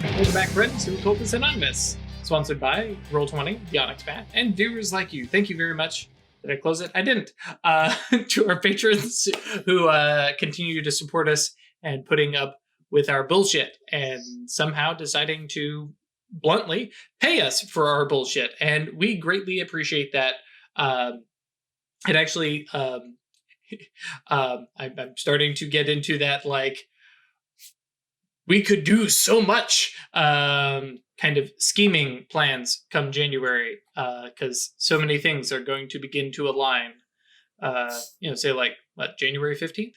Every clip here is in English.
Welcome back, friends, to Occultists Anonymous, sponsored by Roll20, the Onyx Path, and viewers like you. Thank you very much. Did I close it? I didn't. To our patrons who continue to support us and putting up with our bullshit and somehow deciding to bluntly pay us for our bullshit. And we greatly appreciate that. It actually, I'm starting to get into that, like, we could do so much kind of scheming plans come January, because so many things are going to begin to align. Say like, what, January 15th?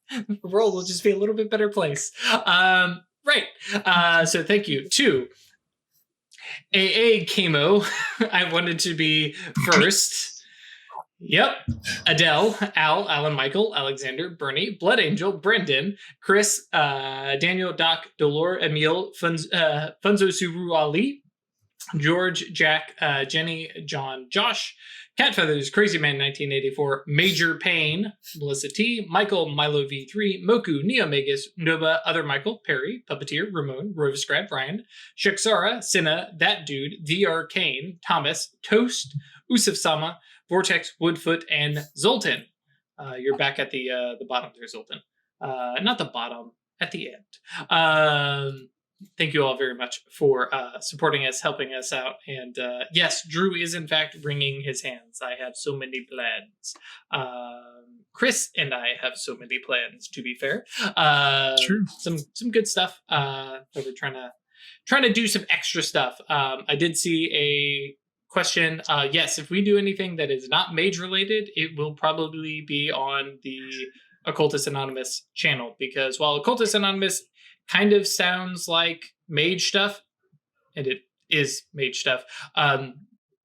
The world will just be a little bit better place. Right. So thank you to AA Chemo. I wanted to be first. Yep. Adele, Al, Alan, Michael, Alexander, Bernie, Blood Angel, Brendan, Chris, Daniel, Doc, Dolor, Emil, Funzo Suru Ali, George, Jack, Jenny, John, Josh, Cat Feathers, Crazy Man 1984, Major Pain, Melissa T, Michael, Milo V3, Moku, Neomegas, Nova, Other Michael, Perry, Puppeteer, Ramon, Roviscrat, Brian, Shaksara, Cinna, That Dude, The Arcane, Thomas, Toast, Usuf Sama, Vortex, Woodfoot, and Zoltan. You're back at the bottom there, Zoltan. Not the bottom, at the end. Thank you all very much for supporting us, helping us out. And yes, Drew is in fact wringing his hands. I have so many plans. Chris and I have so many plans, to be fair. True. Some good stuff. But we're trying to do some extra stuff. I did see a question. Yes, if we do anything that is not mage related, it will probably be on the Occultists Anonymous channel, because while Occultists Anonymous kind of sounds like mage stuff, and it is mage stuff,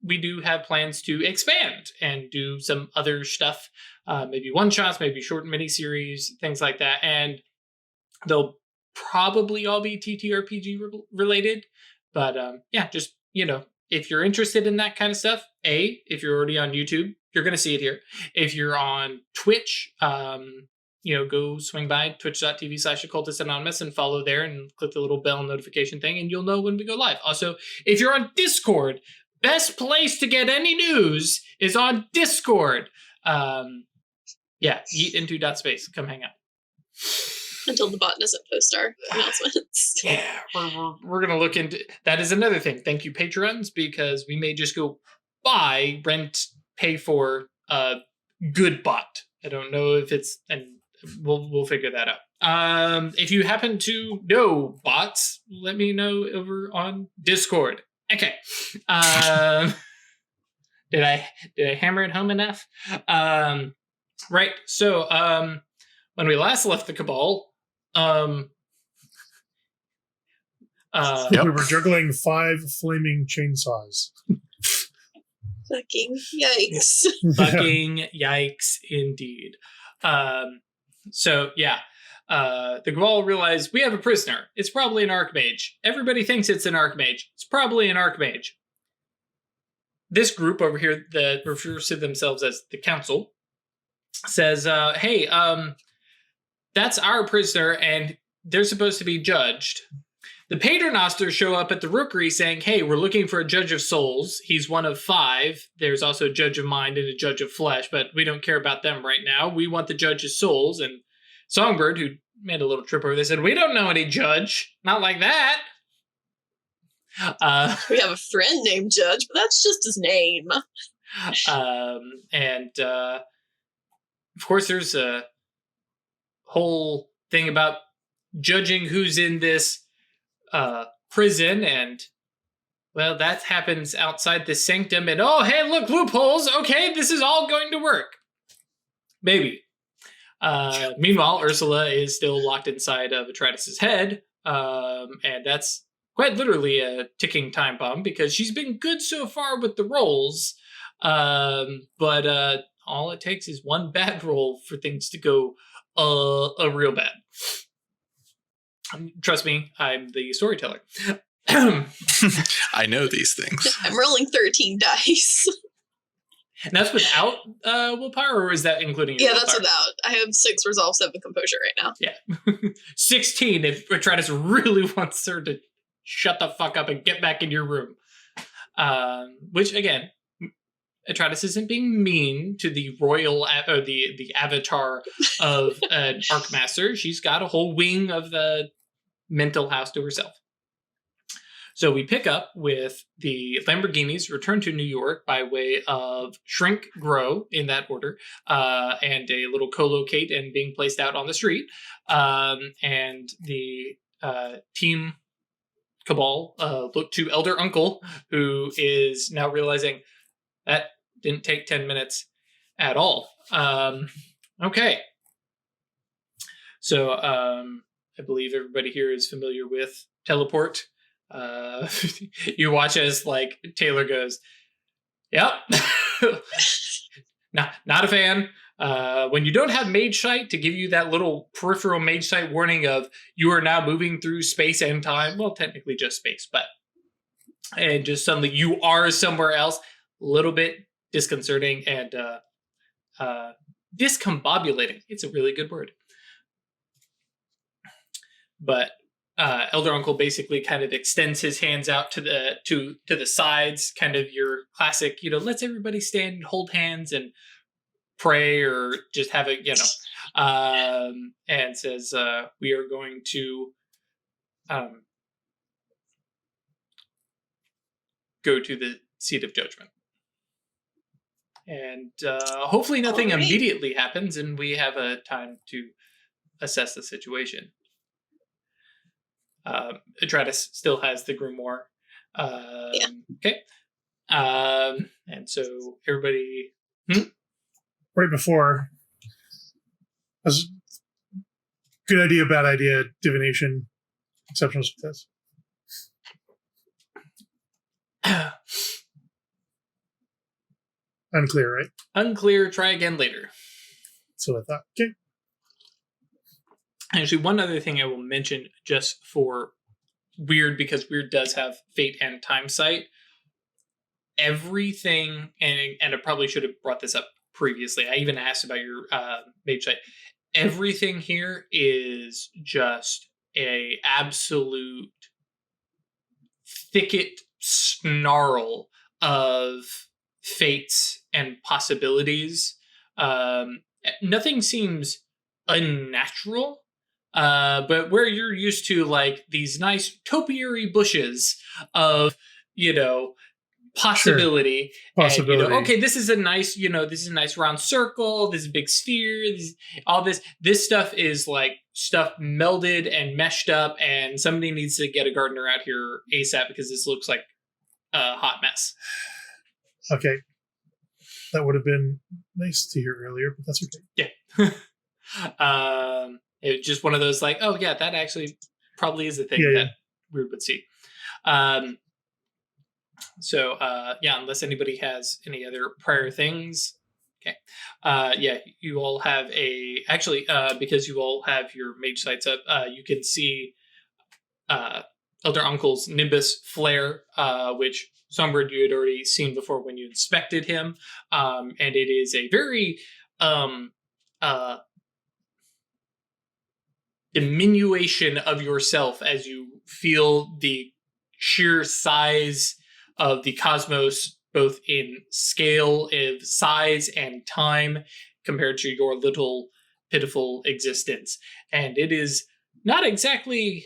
we do have plans to expand and do some other stuff, maybe one-shots, maybe short mini-series, things like that, and they'll probably all be TTRPG related, but yeah, just, if you're interested in that kind of stuff, if you're already on YouTube, you're going to see it here. If you're on Twitch, go swing by twitch.tv/Occultists Anonymous and follow there and click the little bell notification thing, and you'll know when we go live. Also, if you're on Discord, best place to get any news is on Discord. Yeet into .space. Come hang out. Until the bot doesn't post our announcements. Yeah, we're going to look into... That is another thing. Thank you, patrons, because we may just go buy, rent, pay for a good bot. I don't know if it's... And we'll figure that out. If you happen to know bots, let me know over on Discord. Okay. Did I hammer it home enough? Right. So when we last left the Cabal, We were juggling 5 flaming chainsaws. Fucking yikes. Fucking yikes indeed. So yeah, the Cabal realized we have a prisoner. It's probably an Archmage. Everybody thinks it's an Archmage. It's probably an Archmage. This group over here that refers to themselves as the Council says, hey, that's our prisoner and they're supposed to be judged. The Paternosters show up at the Rookery saying, hey, we're looking for a Judge of Souls. He's one of 5. There's also a Judge of Mind and a Judge of Flesh, but we don't care about them right now. We want the Judge of Souls. And Songbird, who made a little trip over this, said, we don't know any Judge. Not like that. We have a friend named Judge, but that's just his name. Of course, there's a whole thing about judging who's in this prison, and well, that happens outside the sanctum, and oh, hey, look, loopholes. Okay, this is all going to work. Maybe. Meanwhile, Ursula is still locked inside of Atratus's head, and that's quite literally a ticking time bomb, because she's been good so far with the rolls, but all it takes is one bad roll for things to go real bad. Trust me, I'm the storyteller. I know these things. I'm rolling 13 dice. And that's without willpower, or is that including your Yeah, willpower? that's without. I have 6 resolve, 7 composure right now. Yeah. 16 if Atratus really wants her to shut the fuck up and get back in your room. Which, again, Atratus isn't being mean to the royal, or the avatar of an Arcmaster. She's got a whole wing of the mental house to herself. So we pick up with the Lamborghinis return to New York by way of Shrink Grow, in that order, and a little co-locate and being placed out on the street. And the team cabal look to Elder Uncle, who is now realizing that didn't take 10 minutes at all. Okay. So I believe everybody here is familiar with teleport. You watch as like Taylor goes, yep. not a fan. When you don't have mage sight to give you that little peripheral mage sight warning of you are now moving through space and time, well, technically just space, but and just suddenly you are somewhere else, a little bit disconcerting and discombobulating. It's a really good word. But Elder Uncle basically kind of extends his hands out to the sides, kind of your classic, let's everybody stand and hold hands and pray or just have a, and says, we are going to go to the Seat of Judgment. And hopefully nothing immediately happens and we have a time to assess the situation. Atratus still has the grimoire. Yeah. Okay. And so everybody... Right before, as good idea, bad idea, divination, exceptional success. Unclear, right? Unclear. Try again later. That's what I thought. Okay. Actually, one other thing I will mention just for Weird, because Weird does have fate and time sight. Everything, and I probably should have brought this up previously. I even asked about your mage sight. Everything here is just a absolute thicket snarl of fates and possibilities. Nothing seems unnatural. But where you're used to like these nice topiary bushes of, possibility. Sure. Possibility. And, okay, this is a nice, this is a nice round circle. This is a big sphere. All this stuff is like stuff melded and meshed up. And somebody needs to get a gardener out here ASAP because this looks like a hot mess. Okay. That would have been nice to hear earlier, but that's okay. Yeah. It's just one of those like, oh yeah, that actually probably is a thing that Weird would see. So unless anybody has any other prior things. Okay. You all have because you all have your mage sights up, you can see Elder Uncle's Nimbus flare, which Songbird you had already seen before when you inspected him. And it is a very diminution of yourself as you feel the sheer size of the cosmos, both in scale of size and time, compared to your little pitiful existence. And it is not exactly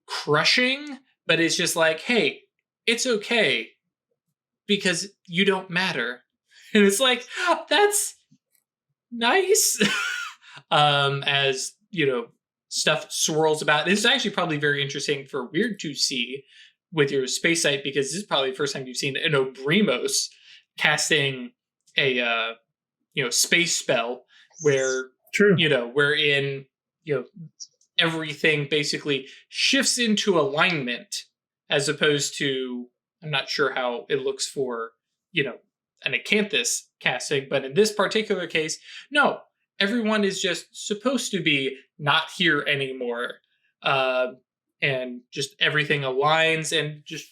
crushing, but it's just like, hey, it's okay because you don't matter. And it's like, that's nice. As stuff swirls about. This is actually probably very interesting for Weird to see with your space sight, because this is probably the first time you've seen an Obrimos casting a space spell where wherein everything basically shifts into alignment, as opposed to, I'm not sure how it looks for an Acanthus casting, but in this particular case, no. Everyone is just supposed to be not here anymore. And just everything aligns and just,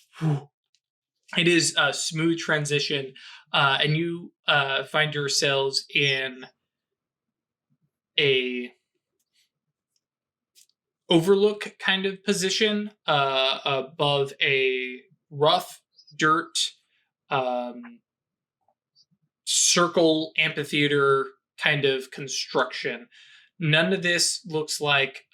it is a smooth transition. and you find yourselves in a overlook kind of position above a rough dirt circle amphitheater kind of construction. None of this looks like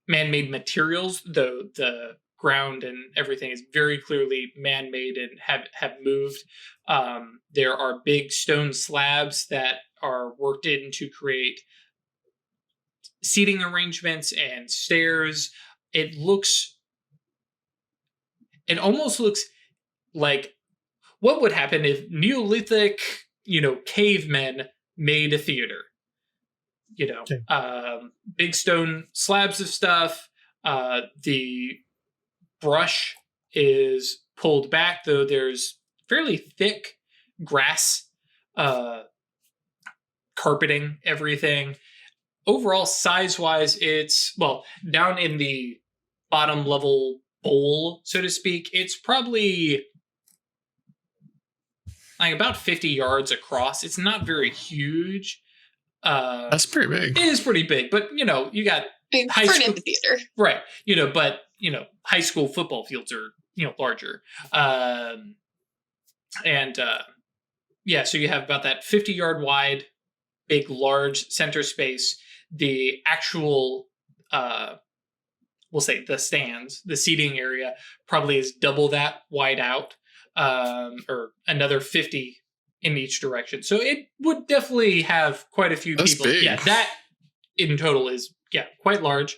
man-made materials, though the ground and everything is very clearly man-made and have moved. There are big stone slabs that are worked in to create seating arrangements and stairs. It almost looks like what would happen if Neolithic, cavemen made a theater. Okay. Big stone slabs of stuff. The brush is pulled back, though there's fairly thick grass carpeting everything. Overall, size-wise, it's, down in the bottom level bowl, so to speak, it's probably like about 50 yards across. It's not very huge. That's pretty big. It is pretty big, but you got high for an school, amphitheater, right? But high school football fields are larger, so you have about that 50-yard wide, big, large center space. The actual, we'll say the stands, the seating area probably is double that wide out, or another 50 in each direction. So it would definitely have quite a few people. Big. Yeah, that in total is quite large.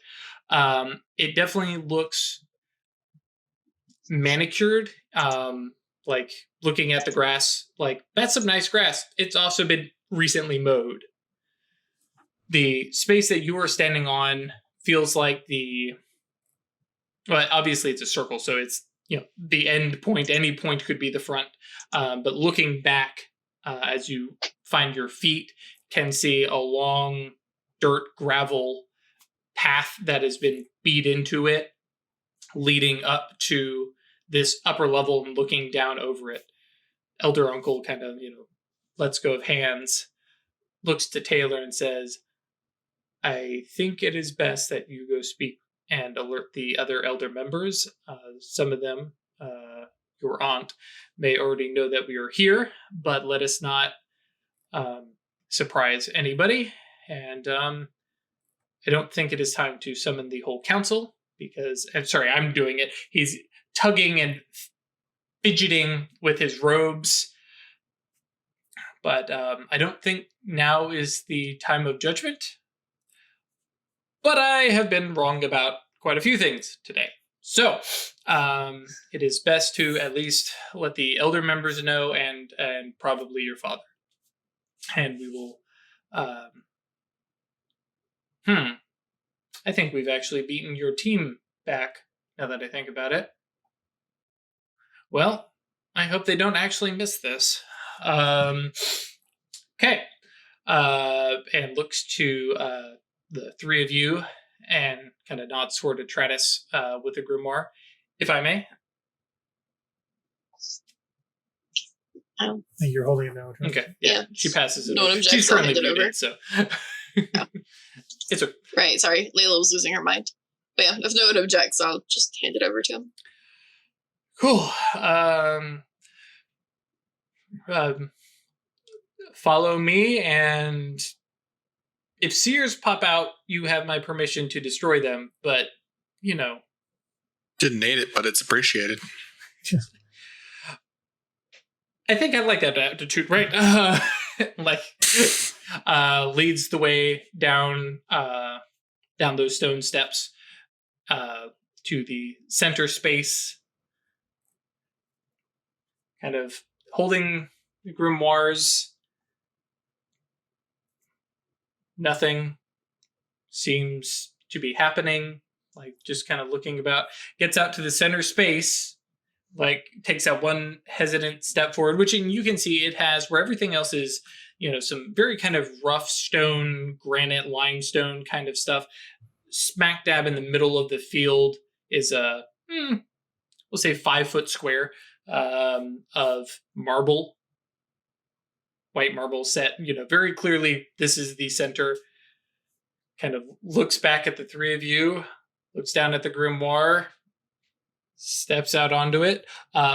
It definitely looks manicured. Like looking at the grass, like that's some nice grass. It's also been recently mowed. The space that you are standing on feels like obviously it's a circle, so it's the end point. Any point could be the front. But looking back, as you find your feet, can see a long dirt gravel path that has been beat into it, leading up to this upper level and looking down over it. Elder Uncle kind of, lets go of hands, looks to Taylor and says, I think it is best that you go speak and alert the other elder members. Some of them, your aunt, may already know that we are here, but let us not surprise anybody. And I don't think it is time to summon the whole council because, I'm doing it. He's tugging and fidgeting with his robes. But I don't think now is the time of judgment. But I have been wrong about quite a few things today. So it is best to at least let the elder members know and probably your father. And we will... I think we've actually beaten your team back, now that I think about it. Well, I hope they don't actually miss this. Okay. And looks to the three of you and kind of nods toward Atratus with the grimoire, if I may. I think you're holding it now. Okay. Yeah. She passes it. No one objects. She's I'll currently hand it over. muted, so it's a Right, sorry. Layla was losing her mind. But yeah, if no one objects, I'll just hand it over to him. cool. Follow me, and if seers pop out, you have my permission to destroy them, but Didn't need it, but it's appreciated. I think I like that attitude, right? Leads the way down those stone steps to the center space, kind of holding the grimoires. Nothing seems to be happening. Like, just kind of looking about, gets out to the center space, like takes that one hesitant step forward, which you can see it has, where everything else is, some very kind of rough stone, granite, limestone kind of stuff. Smack dab in the middle of the field is a, we'll say 5 foot square of marble white marble set. Very clearly this is the center. Kind of looks back at the three of you, looks down at the grimoire, steps out onto it.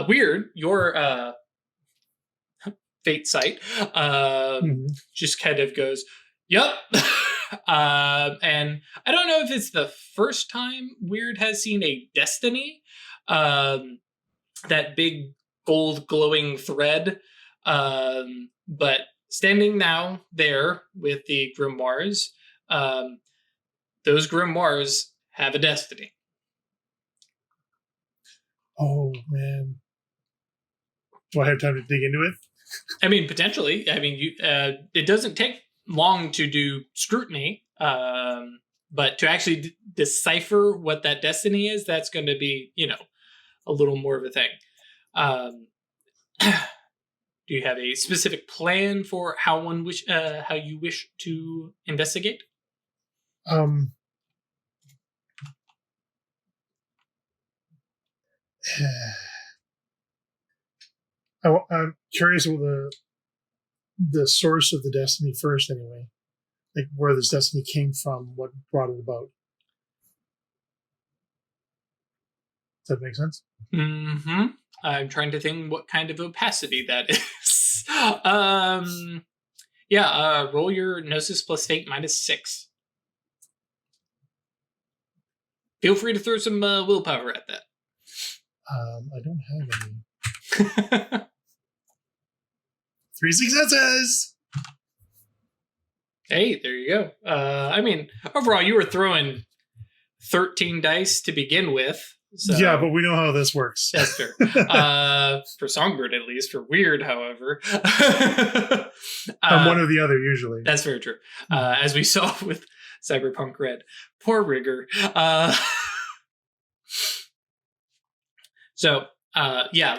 Weird, your fate sight just kind of goes, "Yup." And I don't know if it's the first time Weird has seen a destiny, that big gold glowing thread, but standing now there with the grimoires, those grimoires have a destiny. Oh, man. Do I have time to dig into it? I mean, potentially. I mean, it doesn't take long to do scrutiny, but to actually decipher what that destiny is, that's going to be, a little more of a thing. Do you have a specific plan for how you wish to investigate? I'm curious about the source of the destiny first, anyway. Like where this destiny came from, what brought it about. Does that make sense? Mm-hmm. I'm trying to think what kind of opacity that is. Roll your Gnosis plus Fate -6. Feel free to throw some willpower at that. I don't have any. 3 successes! Hey, there you go. I mean, overall, you were throwing 13 dice to begin with. So yeah, but we know how this works. That's fair. For Songbird, at least. For Weird, however. I'm one or the other, usually. That's very true. As we saw with Cyberpunk Red. Poor Rigger.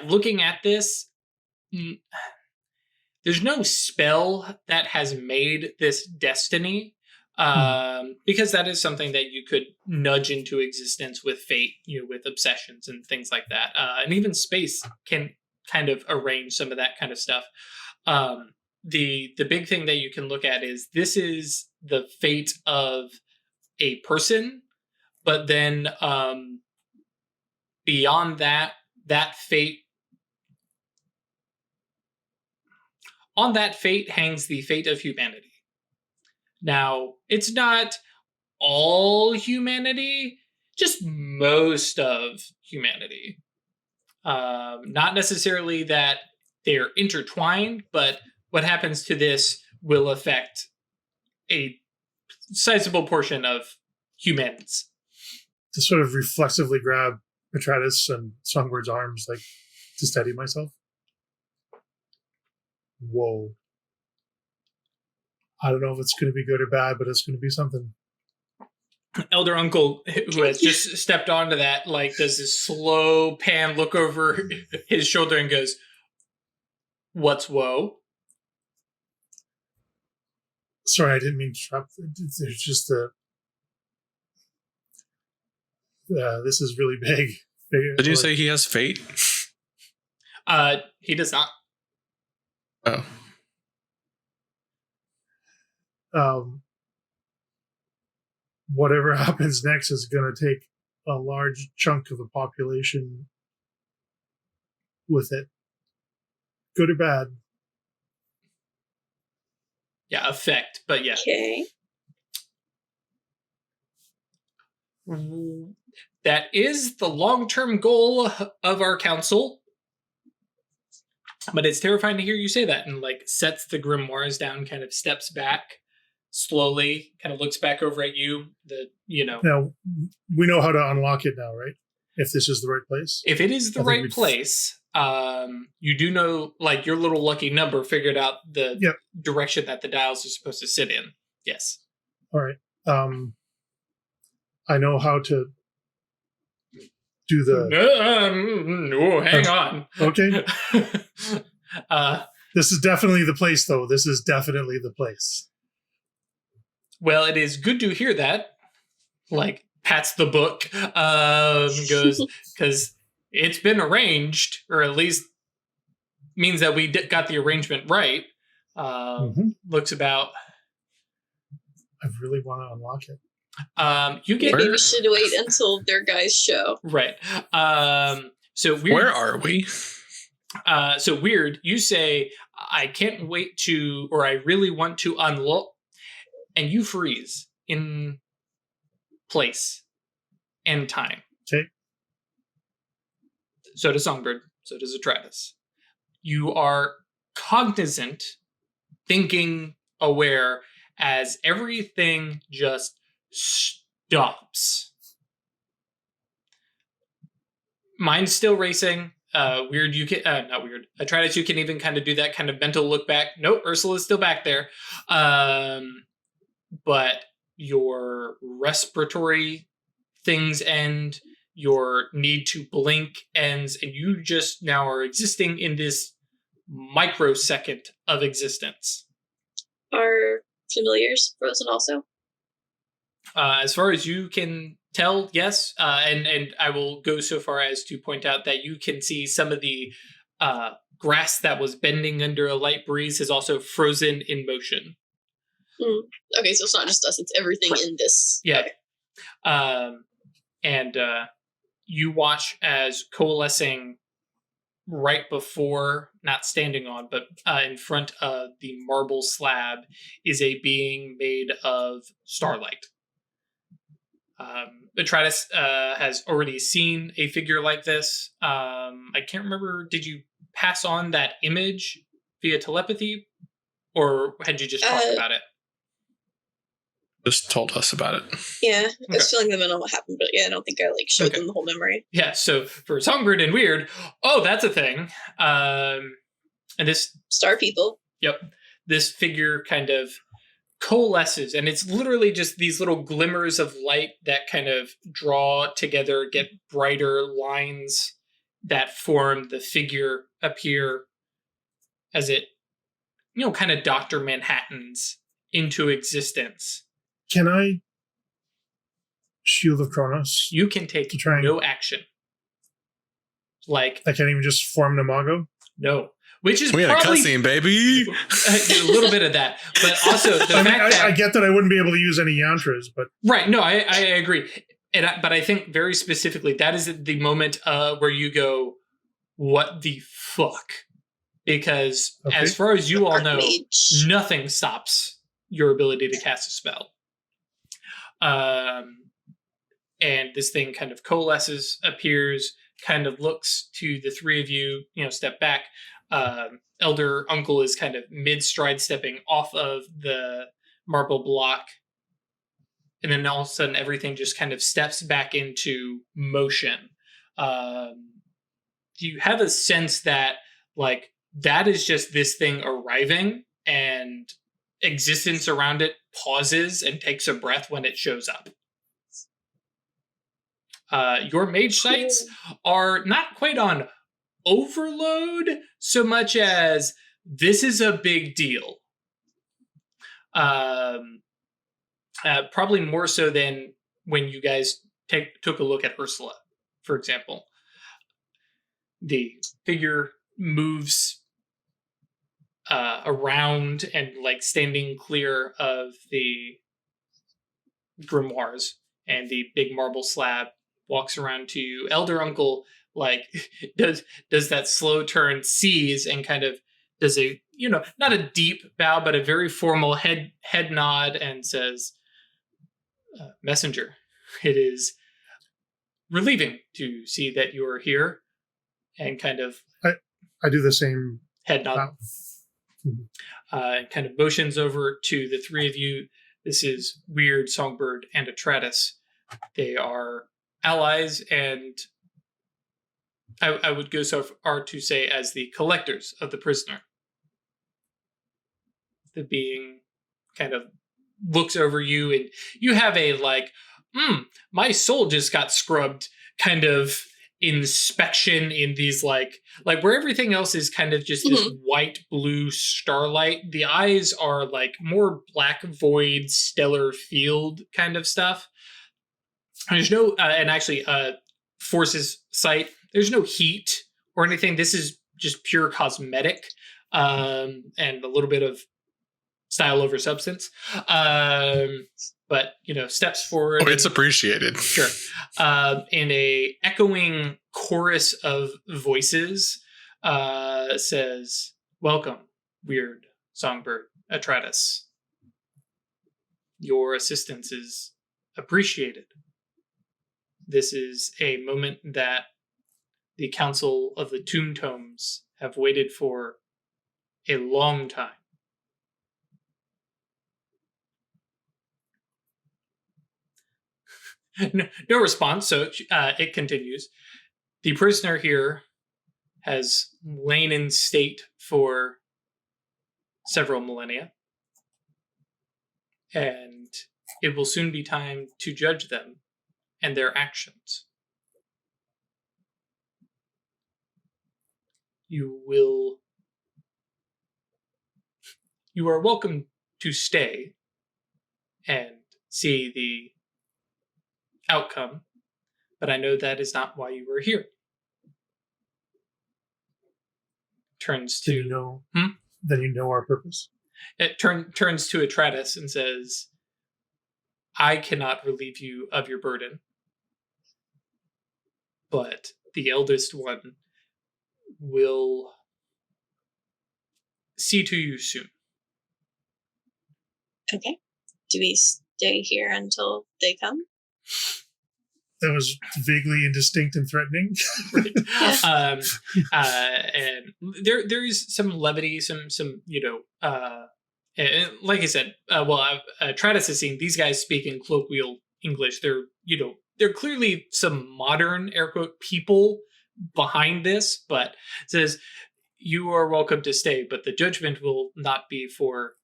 Looking at this, there's no spell that has made this destiny, because that is something that you could nudge into existence with fate, with obsessions and things like that. And even space can kind of arrange some of that kind of stuff. The big thing that you can look at is this is the fate of a person, but then beyond that fate, on that fate hangs the fate of humanity. Now, it's not all humanity, just most of humanity. Not necessarily that they're intertwined, but what happens to this will affect a sizable portion of humans. To sort of reflexively grab Petratus and Songbird's arms, like, to steady myself. Whoa. I don't know if it's going to be good or bad, but it's going to be something. Elder Uncle, who has just stepped onto that, does this slow pan look over his shoulder and goes, "What's woe?" Sorry, I didn't mean to interrupt. There's just this is really big. Did you say he has fate? He does not. Oh. Whatever happens next is going to take a large chunk of the population with it. Good or bad? Yeah, effect, but yeah. Okay. That is the long-term goal of our council. But it's terrifying to hear you say that, and sets the grimoires down, kind of steps back slowly, kind of looks back over at you. Now, we know how to unlock it now, right? If this is the right place. If it is the right place, you do know, your little lucky number figured out the direction that the dials are supposed to sit in. Yes. All right. I know how to do the... hang on. Okay. This is definitely the place, though. This is definitely the place. Well, it is good to hear that. Pats the book, goes, because it's been arranged, or at least means that we got the arrangement right. Looks about. I really want to unlock it. You get Maybe we should wait until their guys show. right. So weird. Where are we? So weird. You say I can't wait to, or I really want to unlock, and you freeze in place and time. Okay. So does Songbird. So does Atratus. You are cognizant, thinking, aware, as everything just stops. Mine's still racing. Weird, you can not weird. Atratus, you can even kind of do that kind of mental look back. Nope, Ursula's still back there. But your respiratory things end. Your need to blink ends, and you just now are existing in this microsecond of existence. Are familiars frozen also? As far as you can tell, yes. And I will go so far as to point out that you can see some of the grass that was bending under a light breeze is also frozen in motion. Okay, so it's not just us, it's everything in this. Yeah. Okay. And you watch as coalescing right before, not standing on, but in front of the marble slab is a being made of starlight. Atratus has already seen a figure like this. I can't remember, did you pass on that image via telepathy? Or had you just talked about it? Just told us about it. Yeah, I was filling them in on what happened, but yeah, I don't think I showed them the whole memory. Yeah, so for Songbird and Weird, that's a thing. And this Star people. Yep. This figure kind of coalesces, and it's literally just these little glimmers of light that kind of draw together, get brighter lines that form the figure appear as it, kind of Dr. Manhattan's into existence. Can I Shield of Kronos? You can take no action. Like, I can't even just form an Imago? No. Which is we had probably a cutscene, baby. A little bit of that, but also the fact that I get that I wouldn't be able to use any yantras, but right. No, I agree, but I think very specifically that is the moment where you go, "What the fuck?" Because as far as you all know, nothing stops your ability to cast a spell. And this thing kind of coalesces, appears, kind of looks to the three of you, step back. Elder Uncle is kind of mid-stride stepping off of the marble block. And then all of a sudden everything just kind of steps back into motion. Do you have a sense that, like, that is just this thing arriving and existence around it pauses and takes a breath when it shows up? Your mage sights are not quite on overload so much as this is a big deal. Probably more so than when you guys took a look at Ursula, for example. The figure moves around and like standing clear of the grimoires, and the big marble slab walks around to you. Elder Uncle does that slow turn, sees, and kind of does a not a deep bow but a very formal head nod and says, "Messenger, it is relieving to see that you are here," and kind of I do the same head nod. Kind of motions over to the three of you. This is Weird, Songbird, and Atratus. They are allies, and I would go so far to say as the collectors of the prisoner. The being kind of looks over you, and you have a my soul just got scrubbed kind of inspection in these like where everything else is kind of just this white blue starlight. The eyes are like more black void stellar field kind of stuff. There's no and actually Force's sight, there's no heat or anything. This is just pure cosmetic. and a little bit of style over substance. But, steps forward. Oh, it's appreciated. Sure. And a echoing chorus of voices says, "Welcome, weird songbird Atratus. Your assistance is appreciated. This is a moment that the Council of the Tomb Tomes have waited for a long time. No response, so it continues. The prisoner here has lain in state for several millennia, and it will soon be time to judge them and their actions. You are welcome to stay and see the outcome, but I know that is not why you were here." Turns to Then you know our purpose. It turns to Atratus and says, "I cannot relieve you of your burden, but the eldest one will see to you soon." Okay. Do we stay here until they come? That was vaguely indistinct and threatening. Right. And there is some levity, some and like I said, Tratus has seen these guys speak in colloquial English. They're clearly some modern air quote people behind this, but it says, "You are welcome to stay, but the judgment will not be for,"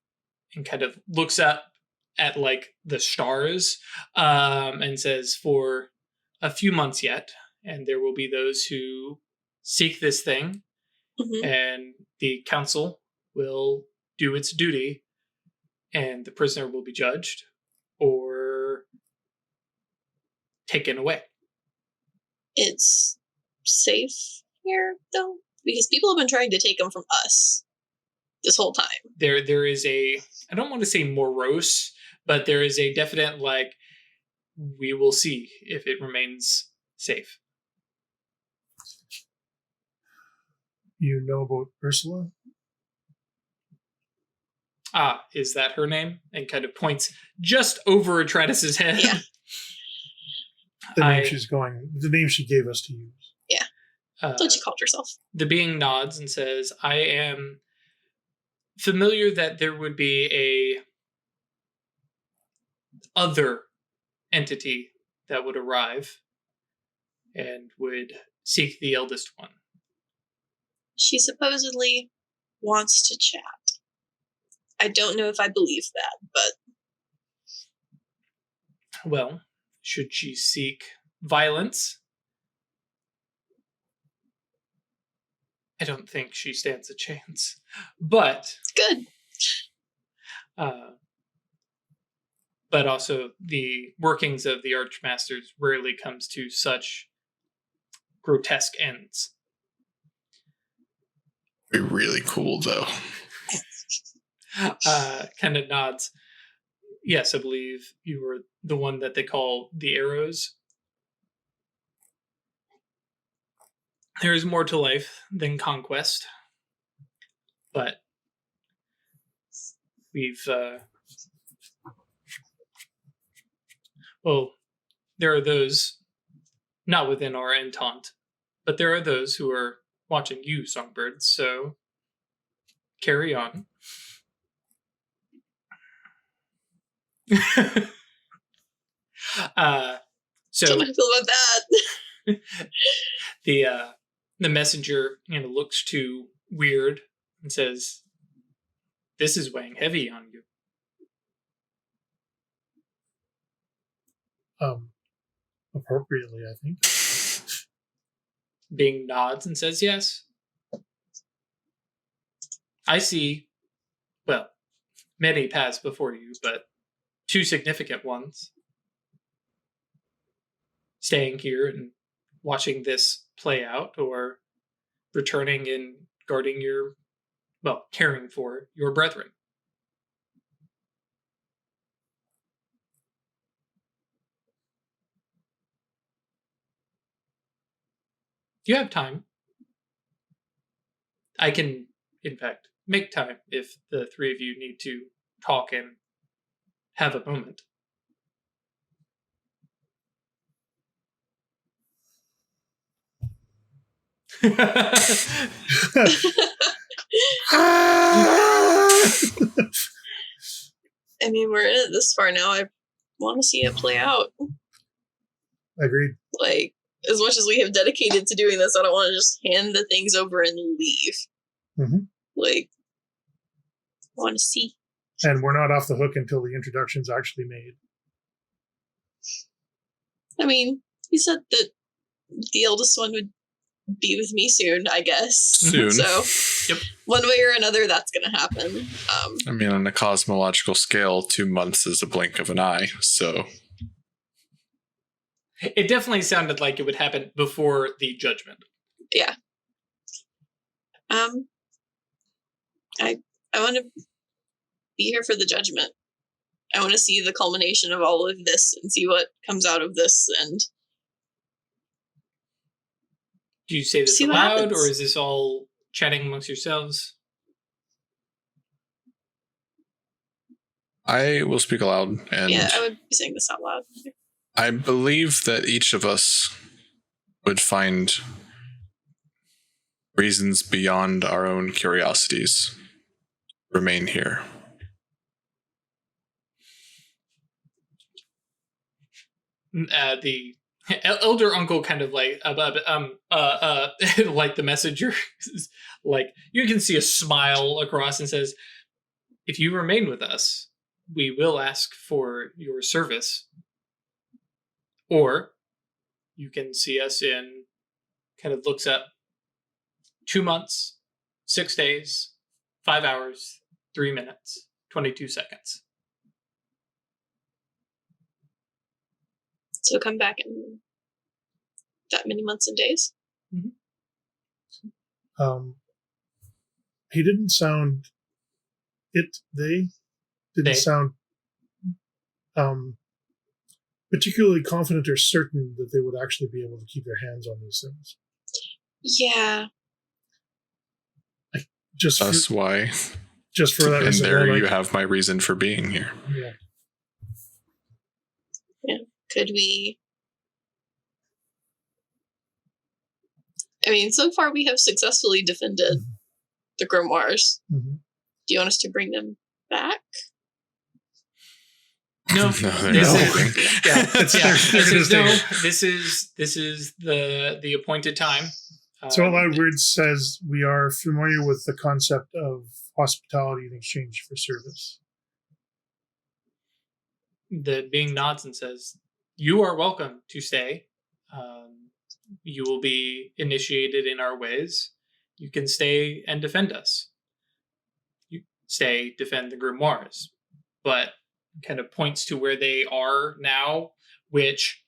and kind of looks up at like the stars, and says, "For a few months yet, and there will be those who seek this thing, and the council will do its duty, and the prisoner will be judged or taken away." It's safe here, though? Because people have been trying to take them from us this whole time. There is I don't want to say morose, but there is a definite, like, we will see if it remains safe. You know about Ursula? Ah, is that her name? And kind of points just over Atratus's head. Yeah. The name she gave us to use. Yeah. That's what she called herself. The being nods and says, "I am familiar that there would be a other entity that would arrive and would seek the eldest one." She supposedly wants to chat. I don't know if I believe that, but... Well, should she seek violence, I don't think she stands a chance. But Good. But also the workings of the Archmasters rarely comes to such grotesque ends. Be really cool, though. Kind of nods. Yes, I believe you were the one that they call the Arrows. There is more to life than conquest, but we've there are those not within our entente, but there are those who are watching you, songbirds, so carry on. So Don't know how I feel about that. The messenger looks to Weird and says, "This is weighing heavy on you." Appropriately, I think. Bing nods and says, "Yes. I see, well, many paths before you, but two significant ones. Staying here and watching this play out, or returning and guarding your caring for your brethren. If you have time, I can, in fact, make time if the three of you need to talk and have a moment. I mean, we're in it this far now. I want to see it play out. Agreed. Like, as much as we have dedicated to doing this, I don't want to just hand the things over and leave. Mm-hmm. Like, I want to see. And we're not off the hook until the introduction's actually made. I mean, he said that the eldest one would be with me soon, I guess. Soon. So, yep. One way or another, that's going to happen. I mean, on a cosmological scale, 2 months is a blink of an eye, so... It definitely sounded like it would happen before the judgment. Yeah. I want to be here for the judgment. I want to see the culmination of all of this and see what comes out of this. And do you say this aloud, or is this all chatting amongst yourselves? I will speak aloud. And yeah, I would be saying this out loud. I believe that each of us would find reasons beyond our own curiosities to remain here. The elder uncle kind of like like the messenger, like you can see a smile across and says, "If you remain with us, we will ask for your service. Or you can see us in," kind of looks up, 2 months, 6 days, 5 hours, 3 minutes, 22 seconds. So come back in that many months and days? Mm-hmm. He didn't sound... They didn't sound... particularly confident or certain that they would actually be able to keep their hands on these things. Yeah. That's why. Just for that reason. And there you have my reason for being here. Yeah. Yeah. Could we... I mean, so far we have successfully defended the grimoires. Mm-hmm. Do you want us to bring them back? No, this is the appointed time. So out loud word says we are familiar with the concept of hospitality in exchange for service. The being nods and says, "You are welcome to stay. You will be initiated in our ways. You can stay and defend us. You stay, defend the grimoires." But kind of points to where they are now, which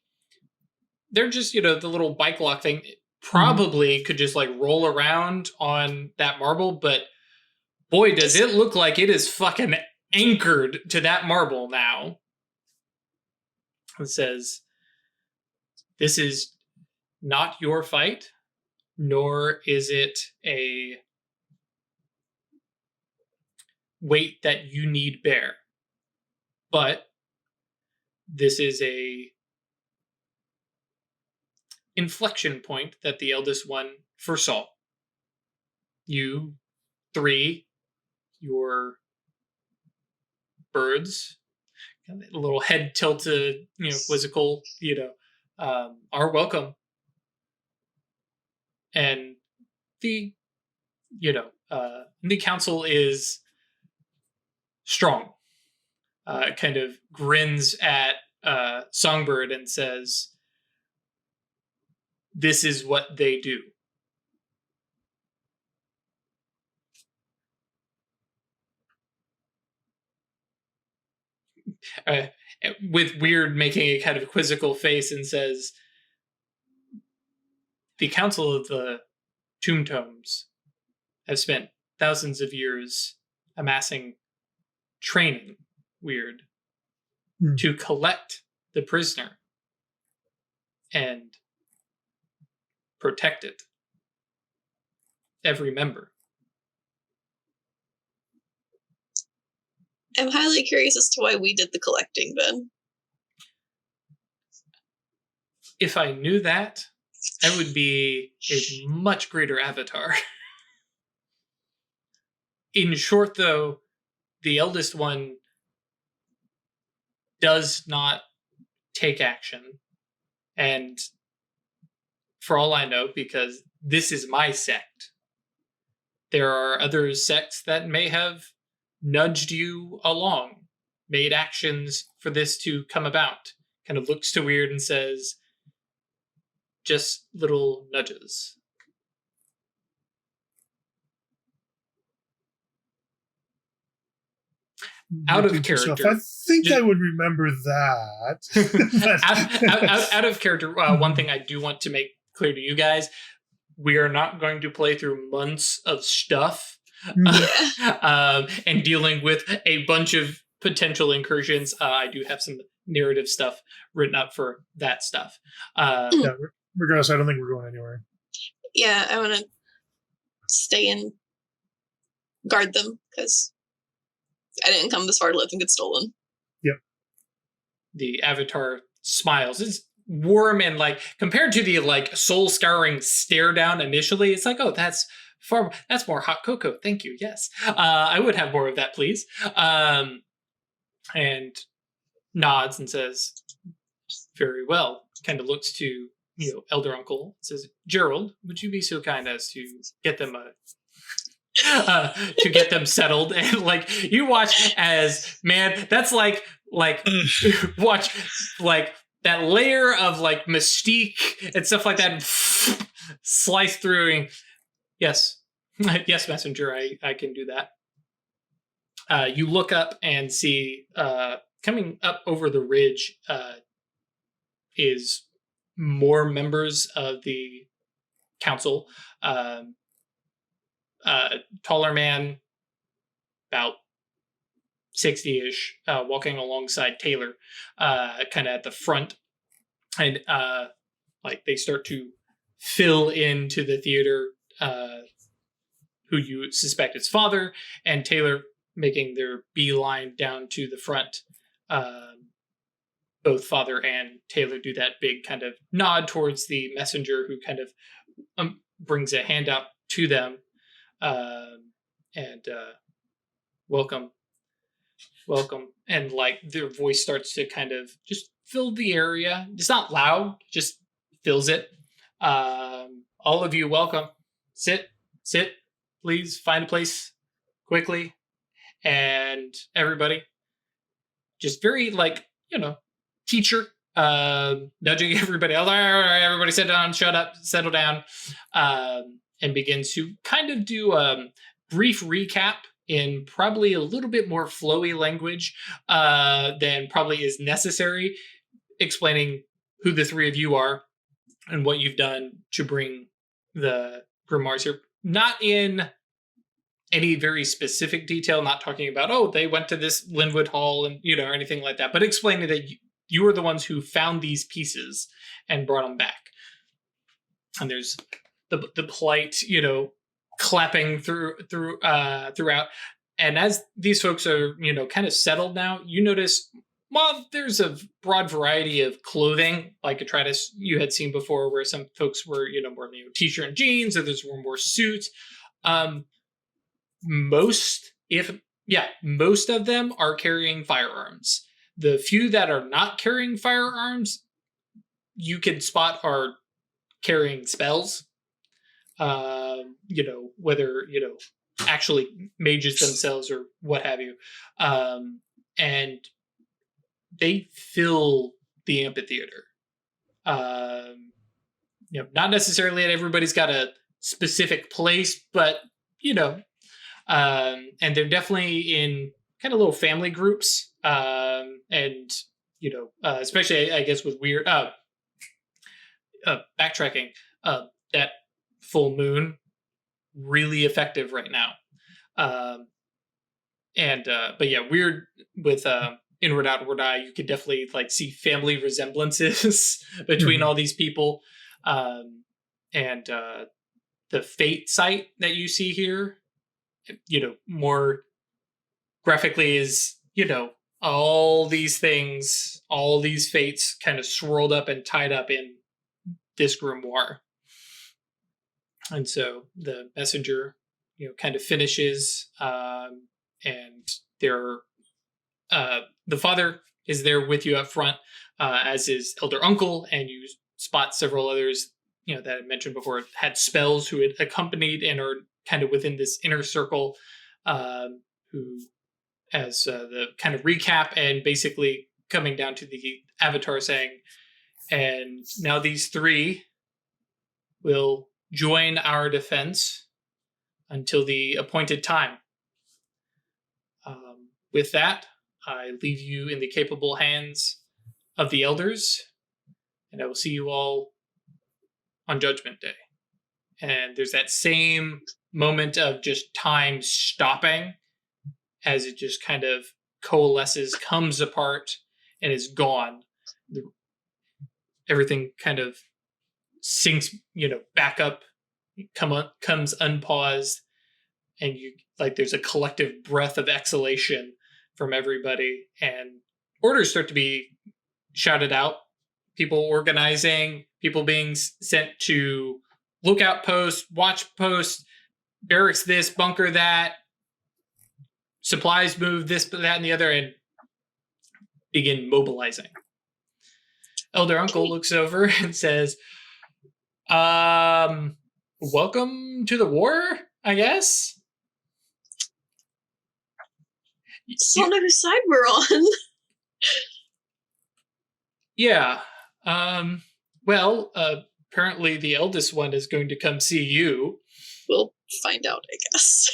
they're just, the little bike lock thing probably could just like roll around on that marble, but boy, does it look like it is fucking anchored to that marble now. It says, "This is not your fight, nor is it a weight that you need bear. But this is a inflection point that the eldest one foresaw. You three, your birds, a little head tilted, quizzical, are welcome. And the council is strong." Kind of grins at Songbird and says, "This is what they do." With Weird making a kind of quizzical face and says, "The Council of the Tomb Tomes have spent thousands of years amassing training, weird, to collect the prisoner and protect it. Every member. I'm highly curious as to why we did the collecting, Ben. If I knew that, I would be a much greater avatar. In short, though, the eldest one does not take action. And for all I know, because this is my sect, there are other sects that may have nudged you along, made actions for this to come about. Kind of looks to Weird and says, just little nudges. Out of character. I think I would remember that. out of character, one thing I do want to make clear to you guys, we are not going to play through months of stuff and dealing with a bunch of potential incursions. I do have some narrative stuff written up for that stuff. Yeah, regardless, I don't think we're going anywhere. Yeah, I want to stay and guard them, because I didn't come this far to let them get stolen. Yep. The avatar smiles. It's warm and compared to the soul scouring stare down initially, it's oh, that's more hot cocoa. Thank you. Yes. I would have more of that, please. And nods and says, very well. Kind of looks to, elder uncle, says, Gerald, would you be so kind as to get them to get them settled? And you watch as, man, that's watch that layer of mystique and stuff like that slice through. And, yes, messenger, I can do that. You look up and see coming up over the ridge is more members of the council. Taller man, about 60-ish, walking alongside Taylor, kind of at the front. And they start to fill into the theater, who you suspect is father, and Taylor making their beeline down to the front. Both father and Taylor do that big kind of nod towards the messenger, who kind of brings a hand out to them. And welcome. And their voice starts to kind of just fill the area. It's not loud, just fills it. All of you, welcome. Sit, please find a place quickly. And everybody, just very teacher, nudging everybody. All right, everybody sit down, shut up, settle down. And begins to kind of do a brief recap in probably a little bit more flowy language than probably is necessary, explaining who the three of you are and what you've done to bring the grimoires here. Not in any very specific detail, not talking about, oh, they went to this Linwood Hall and, or anything like that, but explaining that you were the ones who found these pieces and brought them back. And there's the polite, clapping throughout. And as these folks are, kind of settled now, you notice, well, there's a broad variety of clothing, like Atritus you had seen before, where some folks were, more t-shirt and jeans, others were more suits. Most of them are carrying firearms. The few that are not carrying firearms, you can spot are carrying spells. Whether, actually mages themselves or what have you. And they fill the amphitheater. Not necessarily that everybody's got a specific place, but, and they're definitely in kind of little family groups. Especially, I guess, with weird, backtracking, that full moon, really effective right now. But yeah, weird with inward outward eye. You could definitely like see family resemblances between all these people, and the fate site that you see here, more graphically is all these things, all these fates kind of swirled up and tied up in this grimoire. And so the messenger, kind of finishes, and the father is there with you up front, as is elder uncle, and you spot several others, that I mentioned before, had spells who had accompanied and are kind of within this inner circle, who, as the kind of recap and basically coming down to the avatar saying, and now these three will join our defense until the appointed time. With that, I leave you in the capable hands of the elders, and I will see you all on Judgment Day. And there's that same moment of just time stopping as it just kind of coalesces, comes apart, and is gone. Everything kind of sinks, back up, comes unpaused, and there's a collective breath of exhalation from everybody, and orders start to be shouted out. People organizing, people being sent to lookout posts, watch posts, barracks this, bunker that, supplies move this, that, and the other, and begin mobilizing. Elder Uncle looks over and says, welcome to the war, I guess? Just don't know whose side we're on. Yeah. Apparently the eldest one is going to come see you. We'll find out, I guess.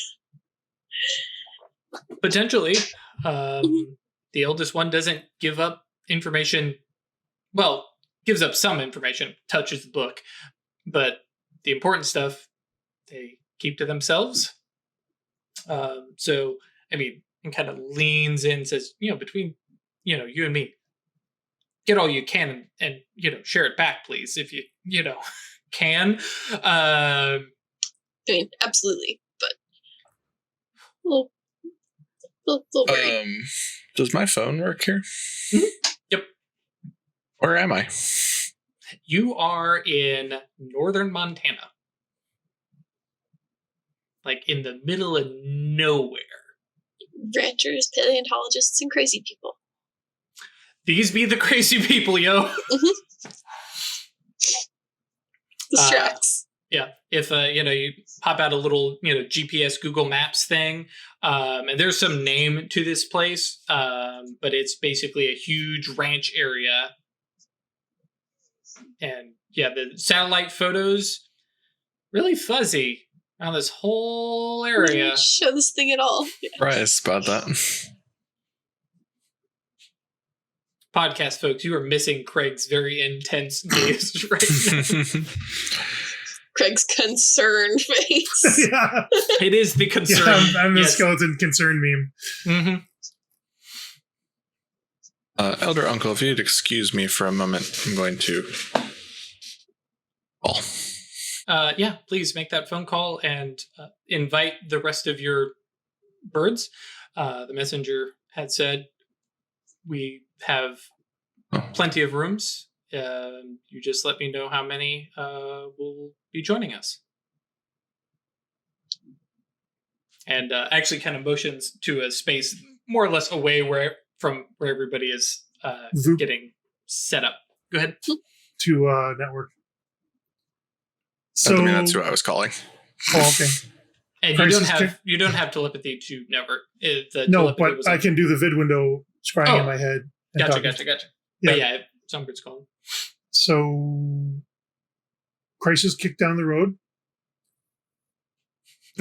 Potentially. The eldest one doesn't give up information. Well, gives up some information, touches the book. But the important stuff, they keep to themselves. And kind of leans in and says, between, you and me, get all you can and share it back, please, if you, can. I mean, absolutely, but we'll worry. Does my phone work here? Mm-hmm. Yep. Where am I? You are in northern Montana. Like in the middle of nowhere. Ranchers, paleontologists, and crazy people. These be the crazy people, yo. Distracts. Yeah. If, you pop out a little, GPS Google Maps thing, and there's some name to this place, but it's basically a huge ranch area. And yeah, the satellite photos, really fuzzy around this whole area. Show this thing at all. Yeah. Surprised about that. Podcast folks, you are missing Craig's very intense gaze right now. Craig's concerned face. Yeah. It is the concern. Yeah, I'm the skeleton concern meme. Mm-hmm. Elder Uncle, if you'd excuse me for a moment, I'm going to call. Yeah, please make that phone call and invite the rest of your birds. The messenger had said we have plenty of rooms. You just let me know how many will be joining us. And actually kind of motions to a space more or less away from where everybody is getting set up. Go ahead. To network. So I mean, that's who I was calling. Oh, okay. And you don't have telepathy to network. No, but I can do the vid window scrying in my head. Gotcha. Yeah. But yeah, Songbirds calling. So Crisis kicked down the road.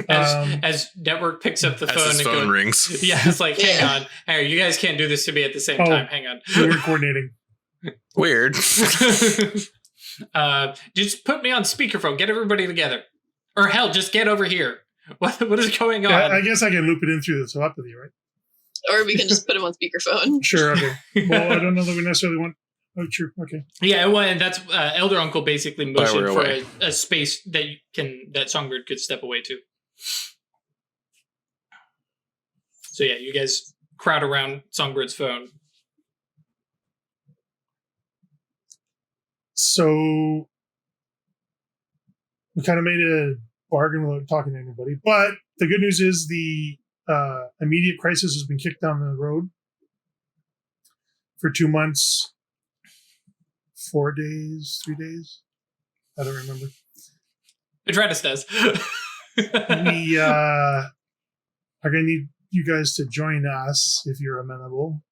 As network picks up the phone His and phone rings. Yeah, it's like, hang on. Hey, you guys can't do this to me at the same time. Hang on. We're coordinating. Weird. Just put me on speakerphone. Get everybody together. Or hell, just get over here. What is going on? Yeah, I guess I can loop it in through the telepathy, right? Or we can just put him on speakerphone. Sure, okay. Well, I don't know that we necessarily want... Oh, true, okay. Yeah, well, and that's Elder Uncle basically motioned we're for away. a space that Songbird could step away to. So yeah, you guys crowd around Songbird's phone. So we kind of made a bargain without talking to anybody. But the good news is the immediate crisis has been kicked down the road for 2 months, 4 days, 3 days. I don't remember. Atreides does. We are going to need you guys to join us if you're amenable.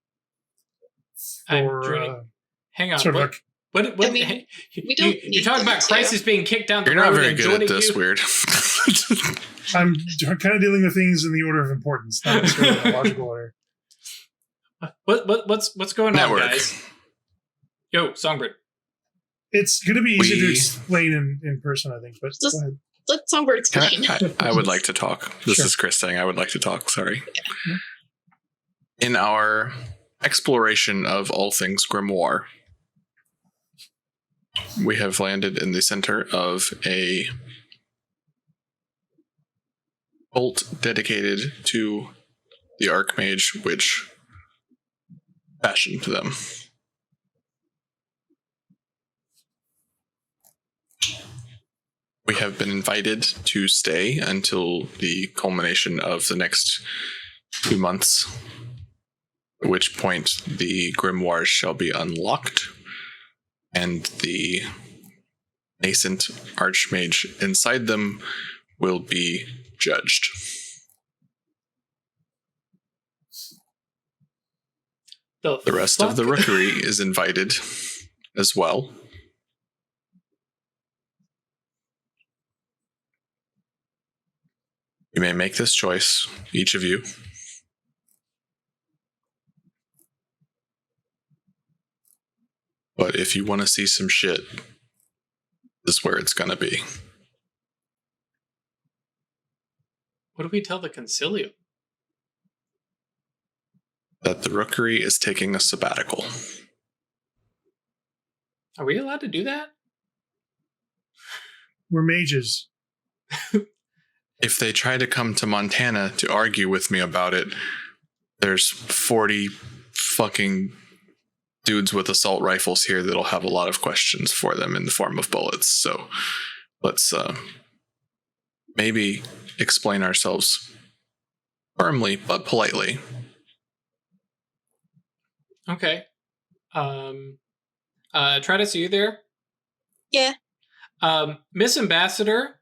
I'm joining. Hang on. Sort of What? I mean, we don't You're talking about crisis being kicked down the You're road. not very and good joining at this, you? Weird. I'm kind of dealing with things in the order of importance, not necessarily in a logical order. What's going Network. on, guys? Yo, Songbird. It's going to be easier to We- explain in person, I think. But Just- go ahead. Let Songbird explain. I would like to talk. This Sure. is Chris saying I would like to talk. Sorry. Yeah. In our exploration of all things Grimoire, we have landed in the center of a cult dedicated to the Archmage, which fashioned them. We have been invited to stay until the culmination of the next 2 months, at which point the grimoires shall be unlocked and the nascent archmage inside them will be judged. The rest of the Rookery is invited as well. You may make this choice, each of you. But if you want to see some shit, this is where it's going to be. What do we tell the Concilium? That the Rookery is taking a sabbatical. Are we allowed to do that? We're mages. If they try to come to Montana to argue with me about it, there's 40 fucking dudes with assault rifles here that'll have a lot of questions for them in the form of bullets. So let's maybe explain ourselves firmly but politely. Okay. Travis, are you there? Yeah. Miss Ambassador,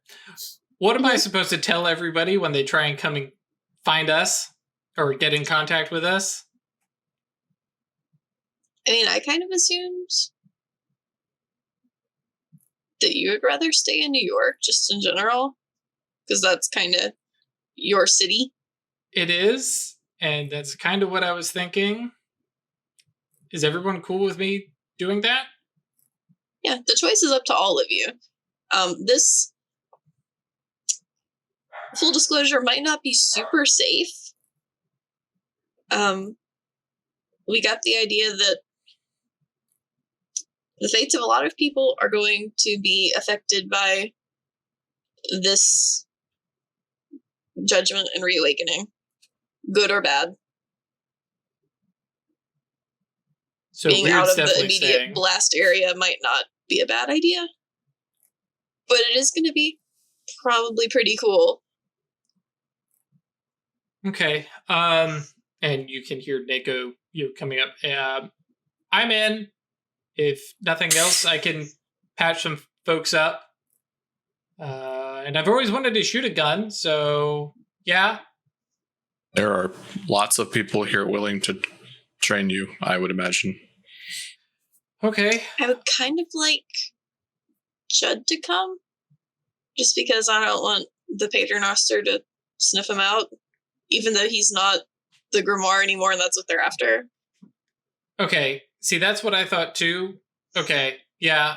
what am I supposed to tell everybody when they try and come and find us or get in contact with us? I mean, I kind of assumed that you would rather stay in New York, just in general, because that's kind of your city. It is, and that's kind of what I was thinking. Is everyone cool with me doing that? Yeah, the choice is up to all of you. This, full disclosure, might not be super safe. We got the idea that the fates of a lot of people are going to be affected by this judgment and reawakening, good or bad. So Being Weird's out of the definitely immediate saying, blast area might not be a bad idea, but it is going to be probably pretty cool. okay. And you can hear Neko coming up. I'm in. If nothing else, I can patch some folks up. And I've always wanted to shoot a gun, so yeah. There are lots of people here willing to train you, I would imagine. Okay. I would kind of like Judd to come, just because I don't want the Paternoster to sniff him out, even though he's not the Grimoire anymore, and that's what they're after. Okay. See, that's what I thought too. Okay. Yeah.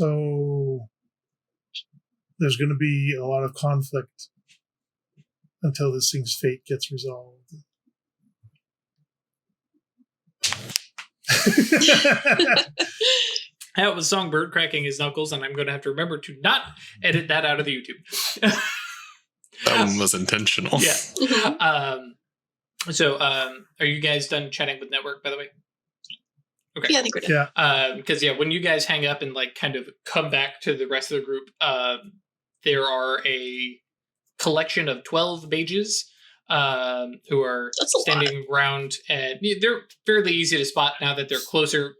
So there's going to be a lot of conflict until this thing's fate gets resolved. That was Songbird cracking his knuckles, and I'm going to have to remember to not edit that out of the YouTube. That one was intentional. Yeah. So, are you guys done chatting with Network, by the way? Okay. Yeah, I think we're done. Yeah. Because when you guys hang up and like kind of come back to the rest of the group, there are a collection of 12 mages who are standing around, and they're fairly easy to spot now that they're closer.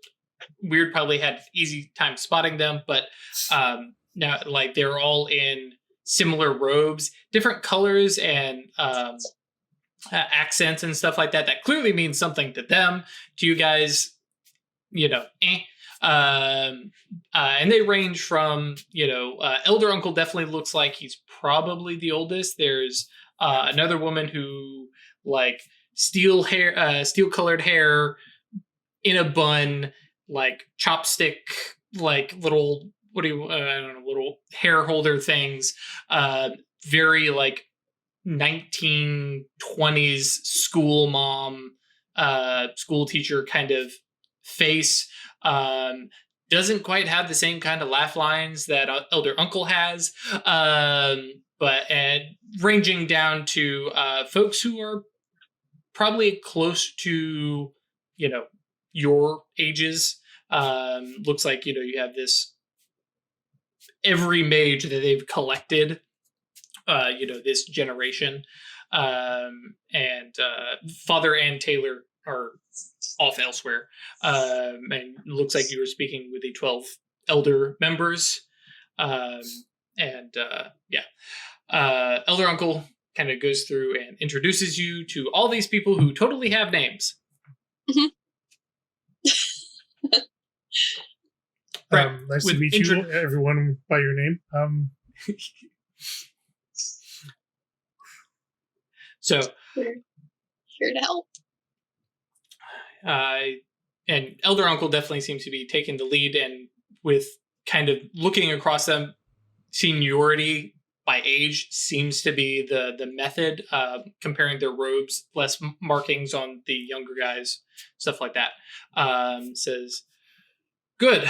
Weird probably had easy time spotting them, but now like they're all in similar robes, different colors and accents and stuff like that. That clearly means something to them. To you guys, and they range from elder uncle definitely looks like he's probably the oldest. There's another woman who like steel colored hair in a bun, like chopstick, like little little hair holder things, very like 1920s school mom, school teacher kind of face. Doesn't quite have the same kind of laugh lines that elder uncle has, but ranging down to folks who are probably close to your ages. Looks like you have this every mage that they've collected this generation, and Father and Taylor are off elsewhere, and it looks like you were speaking with the 12 elder members, elder uncle kind of goes through and introduces you to all these people who totally have names. Mm-hmm. Right. Nice to meet you, everyone, by your name. So we're here to help. And elder uncle definitely seems to be taking the lead, and with kind of looking across them, seniority by age seems to be the method, comparing their robes, less markings on the younger guys, stuff like that. Says, good.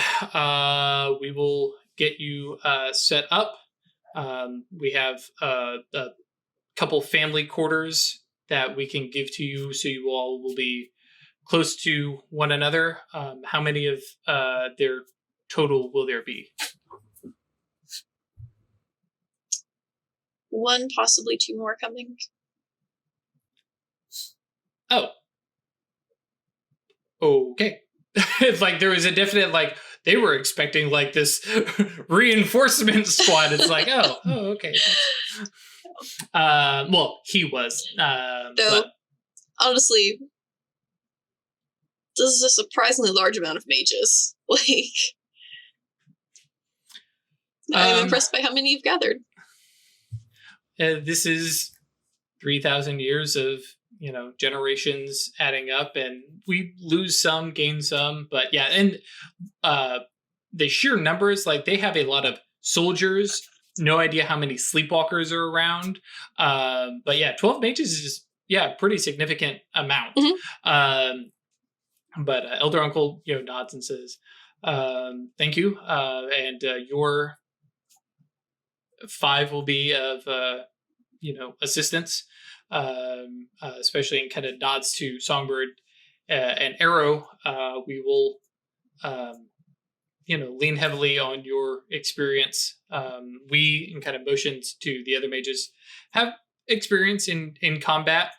We will get you set up. We have a couple family quarters that we can give to you, so you all will be close to one another. How many of their total will there be? One, possibly two more coming. Oh. Okay. It's like there was a definite, like, they were expecting like this reinforcement squad. It's like, oh, okay. Well, he was. Though, honestly, this is a surprisingly large amount of mages. Like, I'm impressed by how many you've gathered. This is 3,000 years of, generations adding up, and we lose some, gain some, but yeah, and the sheer numbers, like they have a lot of soldiers, no idea how many sleepwalkers are around, but yeah, 12 mages is pretty significant amount. Mm-hmm. But elder uncle nods and says, thank you, and your 5 will be of assistance, especially, and kind of nods to Songbird and Arrow. We will lean heavily on your experience. We, and kind of motions to the other mages, have experience in combat,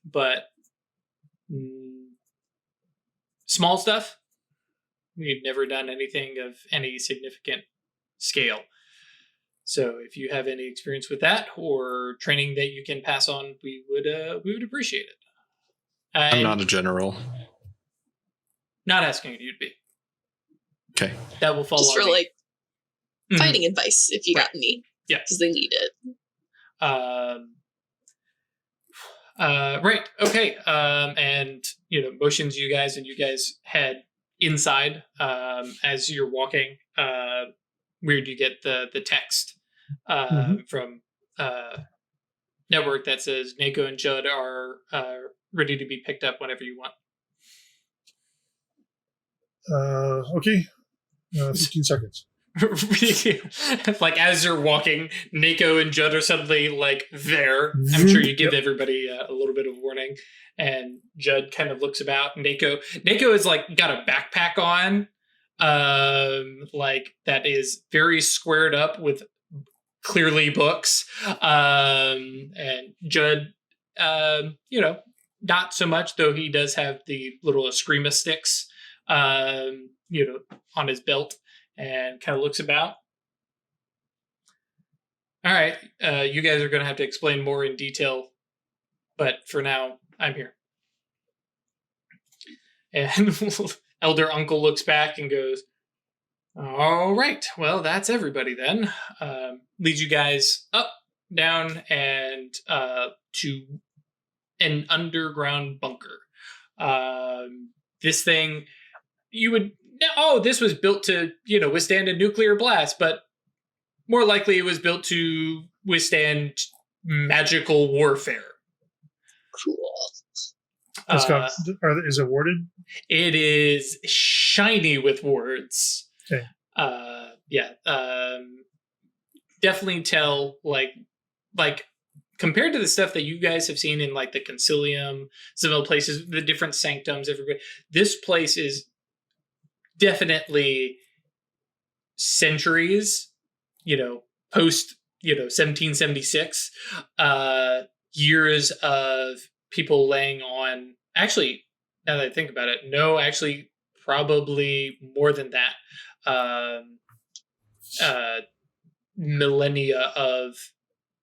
but small stuff. We've never done anything of any significant scale. So if you have any experience with that or training that you can pass on, we would appreciate it. I'm not a general. Not asking you to be. Okay. That will fall just on for me. like fighting advice if you got any. Yeah, because they need it. Right. Okay. And motions you guys, and you guys head inside as you're walking. Weird, you get the text from network that says Nako and Judd are ready to be picked up whenever you want. Okay. 15 seconds. Like as you're walking, Nako and Judd are suddenly like there. I'm sure you give everybody a little bit of warning, and Judd kind of looks about. Nako is like got a backpack on, like that is very squared up with clearly books, and Judd, not so much, though he does have the little Eskrima sticks, on his belt. And kind of looks about. All right, you guys are going to have to explain more in detail, but for now, I'm here. And Elder Uncle looks back and goes, all right, well, that's everybody then. Leads you guys up, down, and to an underground bunker. This thing, this was built to, withstand a nuclear blast, but more likely it was built to withstand magical warfare. Cool. Is it warded? It is shiny with wards. Okay. Definitely tell, like compared to the stuff that you guys have seen in like the Concilium, some of the places, the different sanctums, everybody, this place is definitely centuries, post, 1776, years of people laying on, actually, now that I think about it, no, actually, probably more than that, millennia of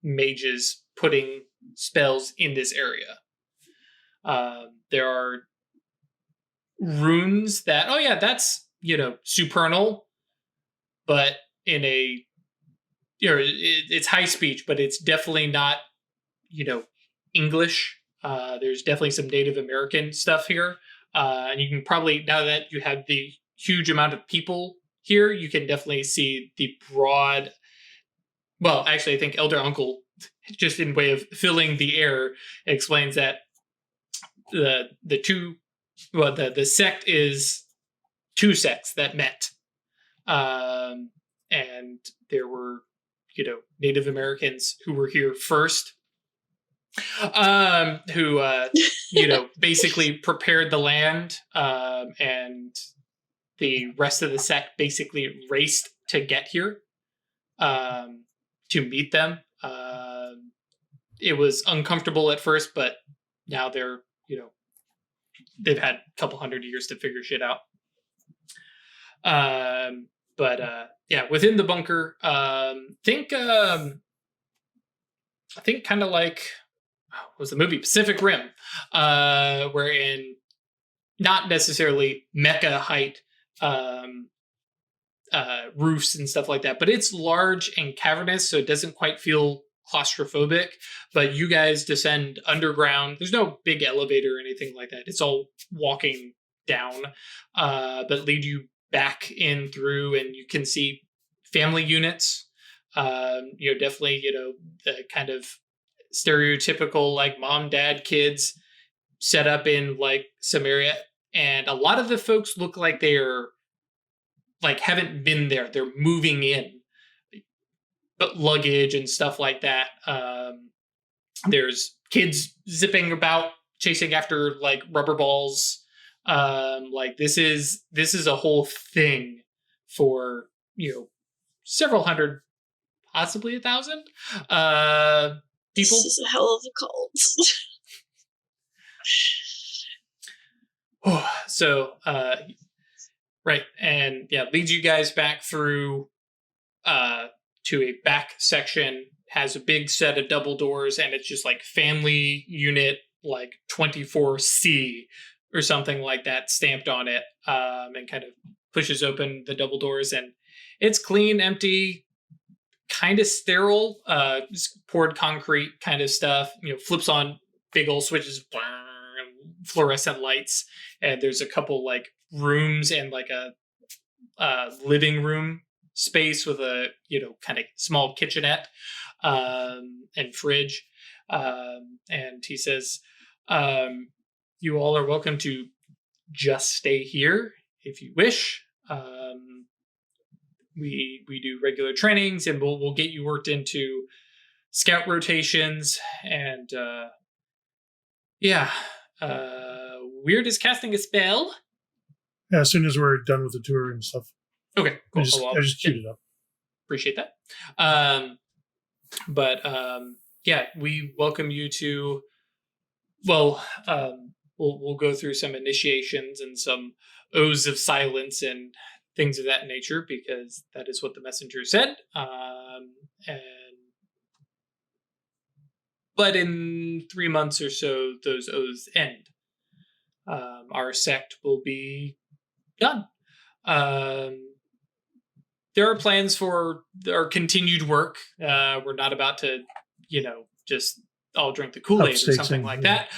mages putting spells in this area. There are runes that, that's, supernal, but in a, it's high speech, but it's definitely not, English. There's definitely some Native American stuff here. And you can probably, now that you have the huge amount of people here, you can definitely see the broad, well, actually, I think Elder Uncle, just in way of filling the air, explains that the sect is two sects that met. And there were, Native Americans who were here first, who, basically prepared the land, and the rest of the sect basically raced to get here, to meet them. It was uncomfortable at first, but now they're, they've had a couple hundred years to figure shit out. Within the bunker, I think kind of like, what was the movie Pacific Rim, wherein not necessarily mecha height roofs and stuff like that, but it's large and cavernous, so it doesn't quite feel claustrophobic. But you guys descend underground. There's no big elevator or anything like that. It's all walking down, but lead you back in through, and you can see family units. Definitely, the kind of stereotypical like mom, dad, kids set up in like some area, and a lot of the folks look like they're like haven't been there. They're moving in, but luggage and stuff like that. There's kids zipping about, chasing after like rubber balls. Like this is a whole thing for, several hundred, possibly 1,000 people. This is a hell of a cult. So, right. And leads you guys back through, to a back section, has a big set of double doors, and it's just like family unit, like 24C or something like that stamped on it, and kind of pushes open the double doors, and it's clean, empty, kind of sterile, just poured concrete kind of stuff, flips on big old switches, fluorescent lights, and there's a couple like rooms and like a living room space with a kind of small kitchenette and fridge. And he says, you all are welcome to just stay here if you wish. We do regular trainings, and we'll get you worked into scout rotations, and Weird is casting a spell. Yeah, as soon as we're done with the tour and stuff. Okay, cool. I just queued it up. Appreciate that. We welcome you to. Well, we'll go through some initiations and some oaths of silence and things of that nature, because that is what the messenger said. But in 3 months or so, those oaths end. Our sect will be done. There are plans for our continued work. We're not about to, just all drink the Kool-Aid or something like that.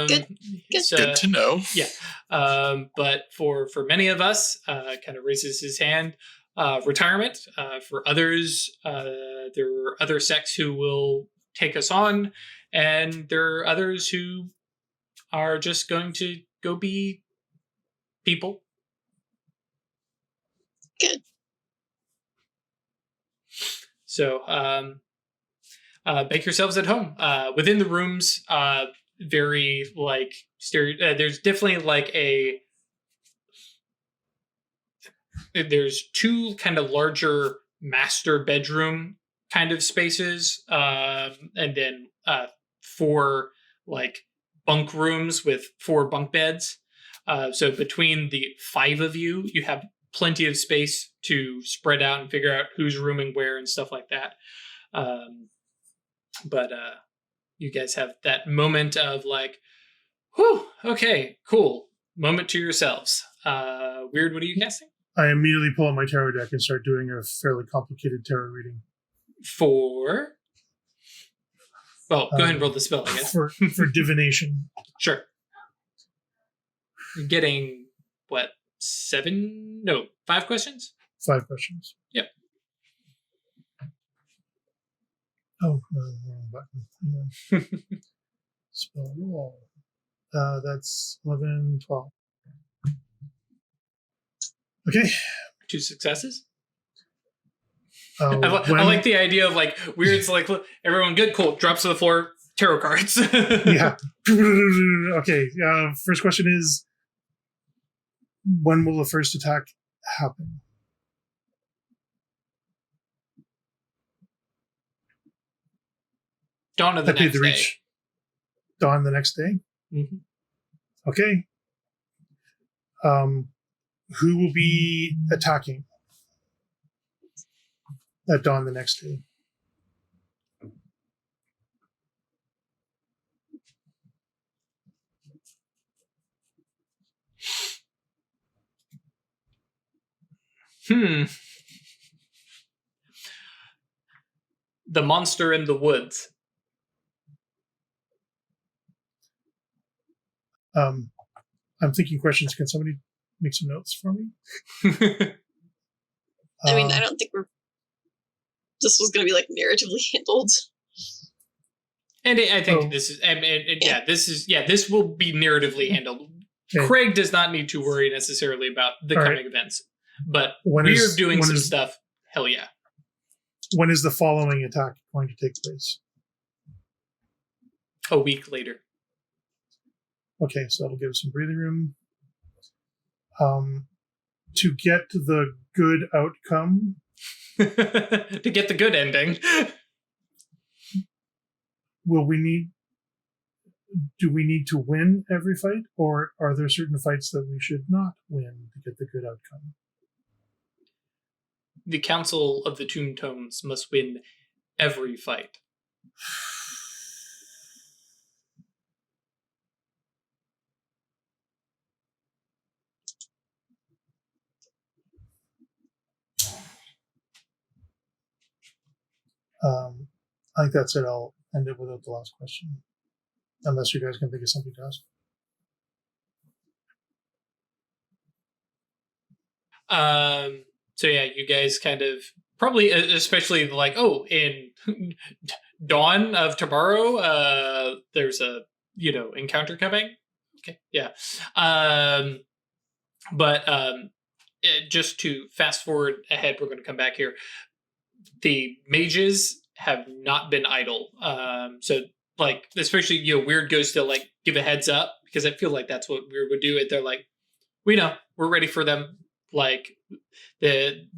Good to know. Yeah. But for many of us, kind of raises his hand, retirement. For others, there are other sects who will take us on, and there are others who are just going to go be people. Good. So, make yourselves at home. Within the rooms, very like there's definitely like there's two kind of larger master bedroom kind of spaces, and then 4 like bunk rooms with 4 bunk beds. So between the 5 of you, you have plenty of space to spread out and figure out who's rooming where and stuff like that. But you guys have that moment of like, whew, okay, cool. Moment to yourselves. Weird, what are you casting? I immediately pull out my tarot deck and start doing a fairly complicated tarot reading. For? Well, go ahead and roll the spell, I guess. For divination. Sure. You're getting, what, 5 questions? 5 questions. Yep. Oh, no, wrong button. Spell roll. That's 11, 12. Okay. 2 successes? I I like the idea of like Weird's like, look, everyone good, cool, drops to the floor, tarot cards. Yeah. Okay. First question is, when will the first attack happen? Dawn of the next day. Dawn the next day? Mm-hmm. Okay. Who will be attacking at dawn the next day? The monster in the woods. I'm thinking questions. Can somebody make some notes for me? I mean, I don't think this was going to be like narratively handled. And I think this will be narratively handled. Okay. Craig does not need to worry necessarily about the coming events, but we're doing some stuff. Hell yeah. When is the following attack going to take place? A week later. Okay, so that'll give us some breathing room. To get the good outcome. To get the good ending. Do we need to win every fight, or are there certain fights that we should not win to get the good outcome? The Council of the Tomb Tomes must win every fight. I think that's it. I'll end it without the last question. Unless you guys can think of something to ask. So yeah, you guys kind of probably, especially like, oh, in dawn of tomorrow, there's a encounter coming. Okay, yeah. But just to fast forward ahead, we're going to come back here. The mages have not been idle. So like, especially Weird goes to like give a heads up, because I feel like that's what Weird would do. It they're like, we know, we're ready for them. Like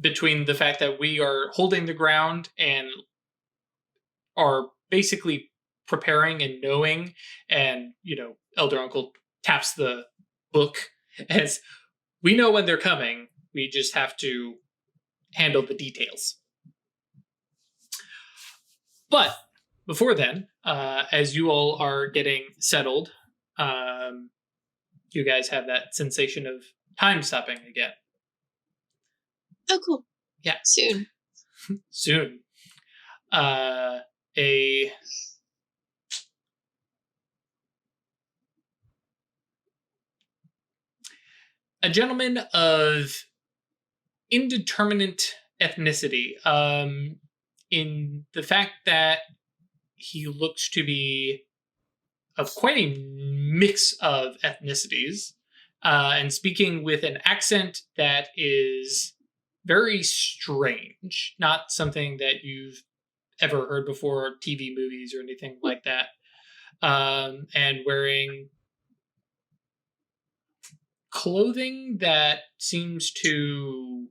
between the fact that we are holding the ground and are basically preparing and knowing, and Elder Uncle taps the book as we know when they're coming. We just have to handle the details. But before then, as you all are getting settled, you guys have that sensation of time stopping again. Oh, cool. Yeah. Soon. Soon. A gentleman of indeterminate ethnicity, in the fact that he looks to be of quite a mix of ethnicities, and speaking with an accent that is very strange, not something that you've ever heard before, TV movies or anything like that, and wearing clothing that seems to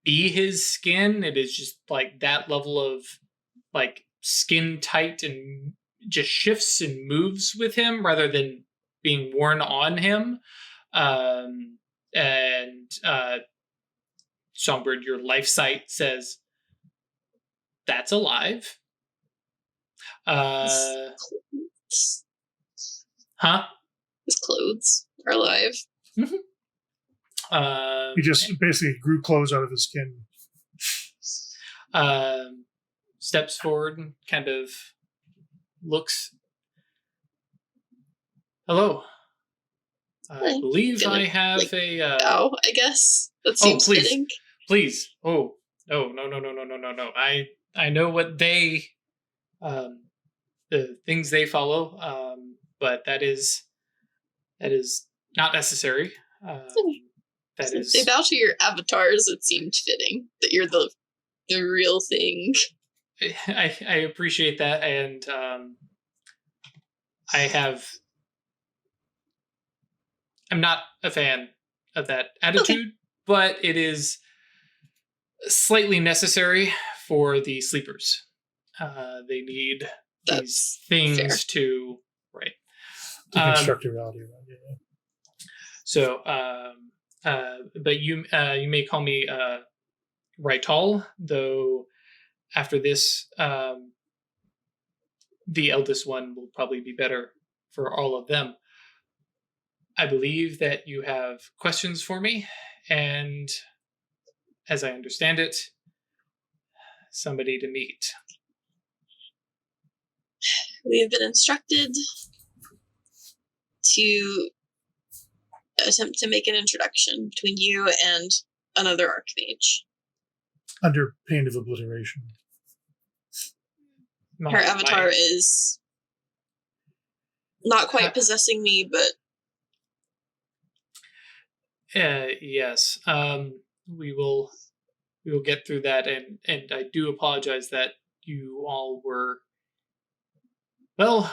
be his skin. It is just like that level of like skin tight, and just shifts and moves with him rather than being worn on him. And Songbird, your life sight says that's alive. Huh? His clothes are alive. Mm-hmm. He just basically grew clothes out of his skin. Steps forward and kind of looks. Hello. I believe I have like, a. bow, I guess. That seems please, fitting. Please. Oh, no. I know what they, the things they follow, but that is not necessary. That Since is. they bow to your avatars, it seemed fitting that you're the real thing. I appreciate that, and I'm not a fan of that attitude, but it is slightly necessary for the sleepers. They need these things fair. To construct a reality around it. Yeah. So, but you may call me Raital, though. After this, the eldest one will probably be better for all of them. I believe that you have questions for me, and as I understand it, somebody to meet. We have been instructed to attempt to make an introduction between you and another archmage. Under pain of obliteration. Her avatar is not quite possessing me, but yes. We will get through that, and I do apologize that you all were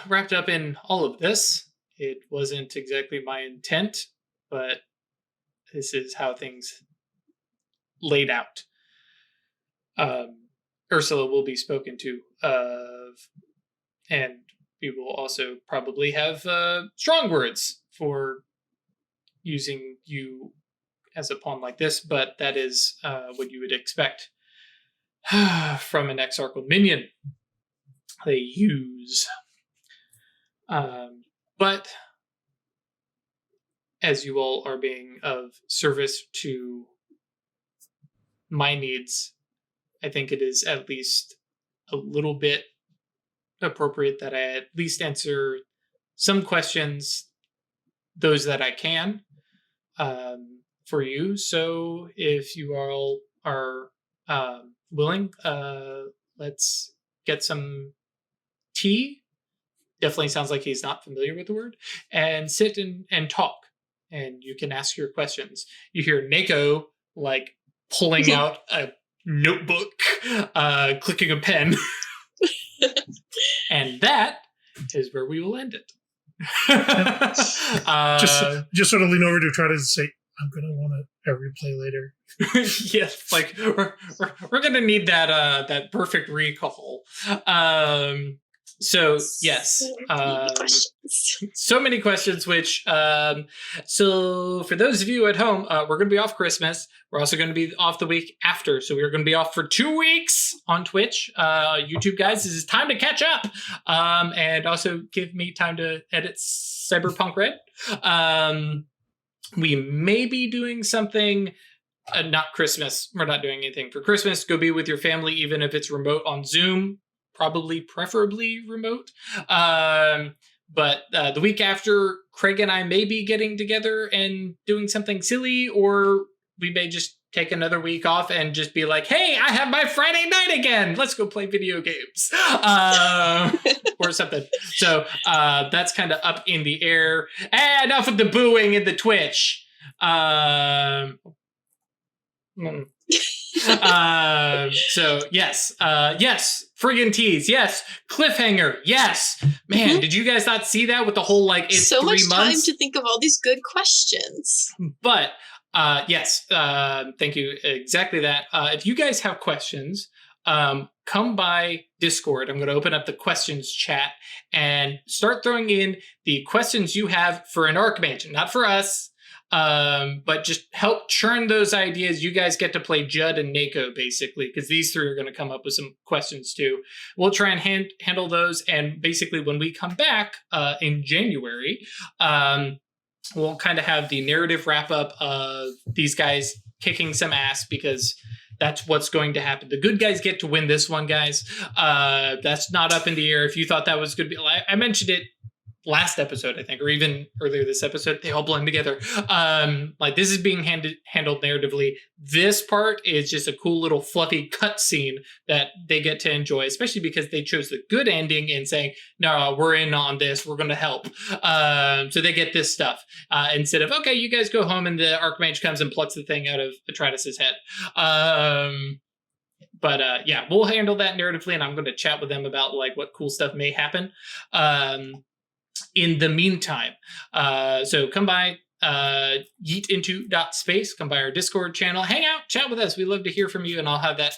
wrapped up in all of this. It wasn't exactly my intent, but this is how things laid out. Ursula will be spoken to of, and we will also probably have strong words for using you as a pawn like this, but that is what you would expect from an exarchal minion they use. But as you all are being of service to my needs, I think it is at least a little bit appropriate that I at least answer some questions, those that I can, for you. So if you all are willing, let's get some tea. Definitely sounds like he's not familiar with the word. And sit and talk. And you can ask your questions. You hear Nako like pulling out a notebook, clicking a pen. And that is where we will end it. Just sort of lean over to try to say, I'm gonna want a replay later. Yes, like we're gonna need that perfect recall. So yes, so many questions. Which so for those of you at home, we're gonna be off Christmas. We're also going to be off the week after. So we're going to be off for 2 weeks on Twitch. YouTube guys, this is time to catch up. And also give me time to edit Cyberpunk Red. We may be doing something, not Christmas. We're not doing anything for Christmas. Go be with your family, even if it's remote on Zoom, preferably remote. But the week after, Craig and I may be getting together and doing something silly, or we may just take another week off and just be like, hey, I have my Friday night again. Let's go play video games or something. So that's kind of up in the air. And enough with the booing in the Twitch. So yes, friggin' tease. Yes. Cliffhanger. Yes. Man, did you guys not see that with the whole, like, it's so 3 much months? time to think of all these good questions. But yes, thank you. Exactly that. If you guys have questions, come by Discord. I'm going to open up the questions chat and start throwing in the questions you have for an Archmage, not for us, but just help churn those ideas. You guys get to play Judd and Nako, basically, because these three are going to come up with some questions too. We'll try and handle those. And basically, when we come back in January, we'll kind of have the narrative wrap up of these guys kicking some ass, because that's what's going to happen. The good guys get to win this one, guys. That's not up in the air. If you thought that was going to be, I mentioned it last episode, I think, or even earlier this episode, they all blend together. Like, this is being handled narratively. This part is just a cool little fluffy cutscene that they get to enjoy, especially because they chose the good ending and saying, no, we're in on this, we're going to help. So they get this stuff instead of, okay, you guys go home and the Archmage comes and plucks the thing out of Atreides' head. But yeah, we'll handle that narratively, and I'm going to chat with them about like what cool stuff may happen. In the meantime, so come by yeetinto.space, come by our Discord channel, hang out, chat with us. We love to hear from you, and I'll have that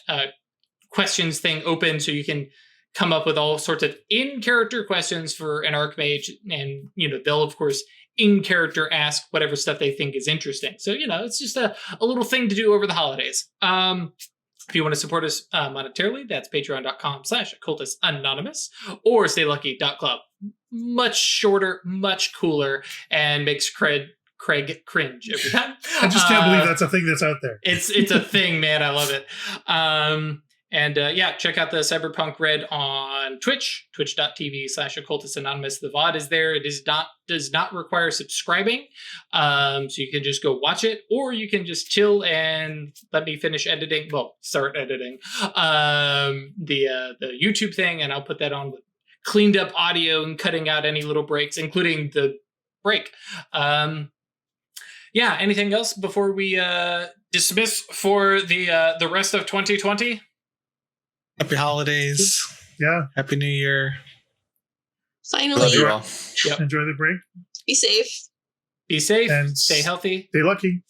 questions thing open so you can come up with all sorts of in-character questions for an Archmage, and they'll of course in-character ask whatever stuff they think is interesting. So it's just a little thing to do over the holidays. If you want to support us monetarily, that's patreon.com/occultistanonymous or staylucky.club. Much shorter, much cooler, and makes Craig cringe every time. I just can't believe that's a thing that's out there. It's a thing, man. I love it. And yeah, check out the Cyberpunk Red on Twitch, twitch.tv/occultistanonymous. The VOD is there. It does not require subscribing. So you can just go watch it, or you can just chill and let me finish editing. Well, start editing the YouTube thing, and I'll put that on with cleaned up audio and cutting out any little breaks, including the break. Yeah, anything else before we dismiss for the rest of 2020? Happy holidays. Yeah. Happy New Year. Finally. Love you all. Yep. Enjoy the break. Be safe. Be safe. And stay healthy. Stay lucky.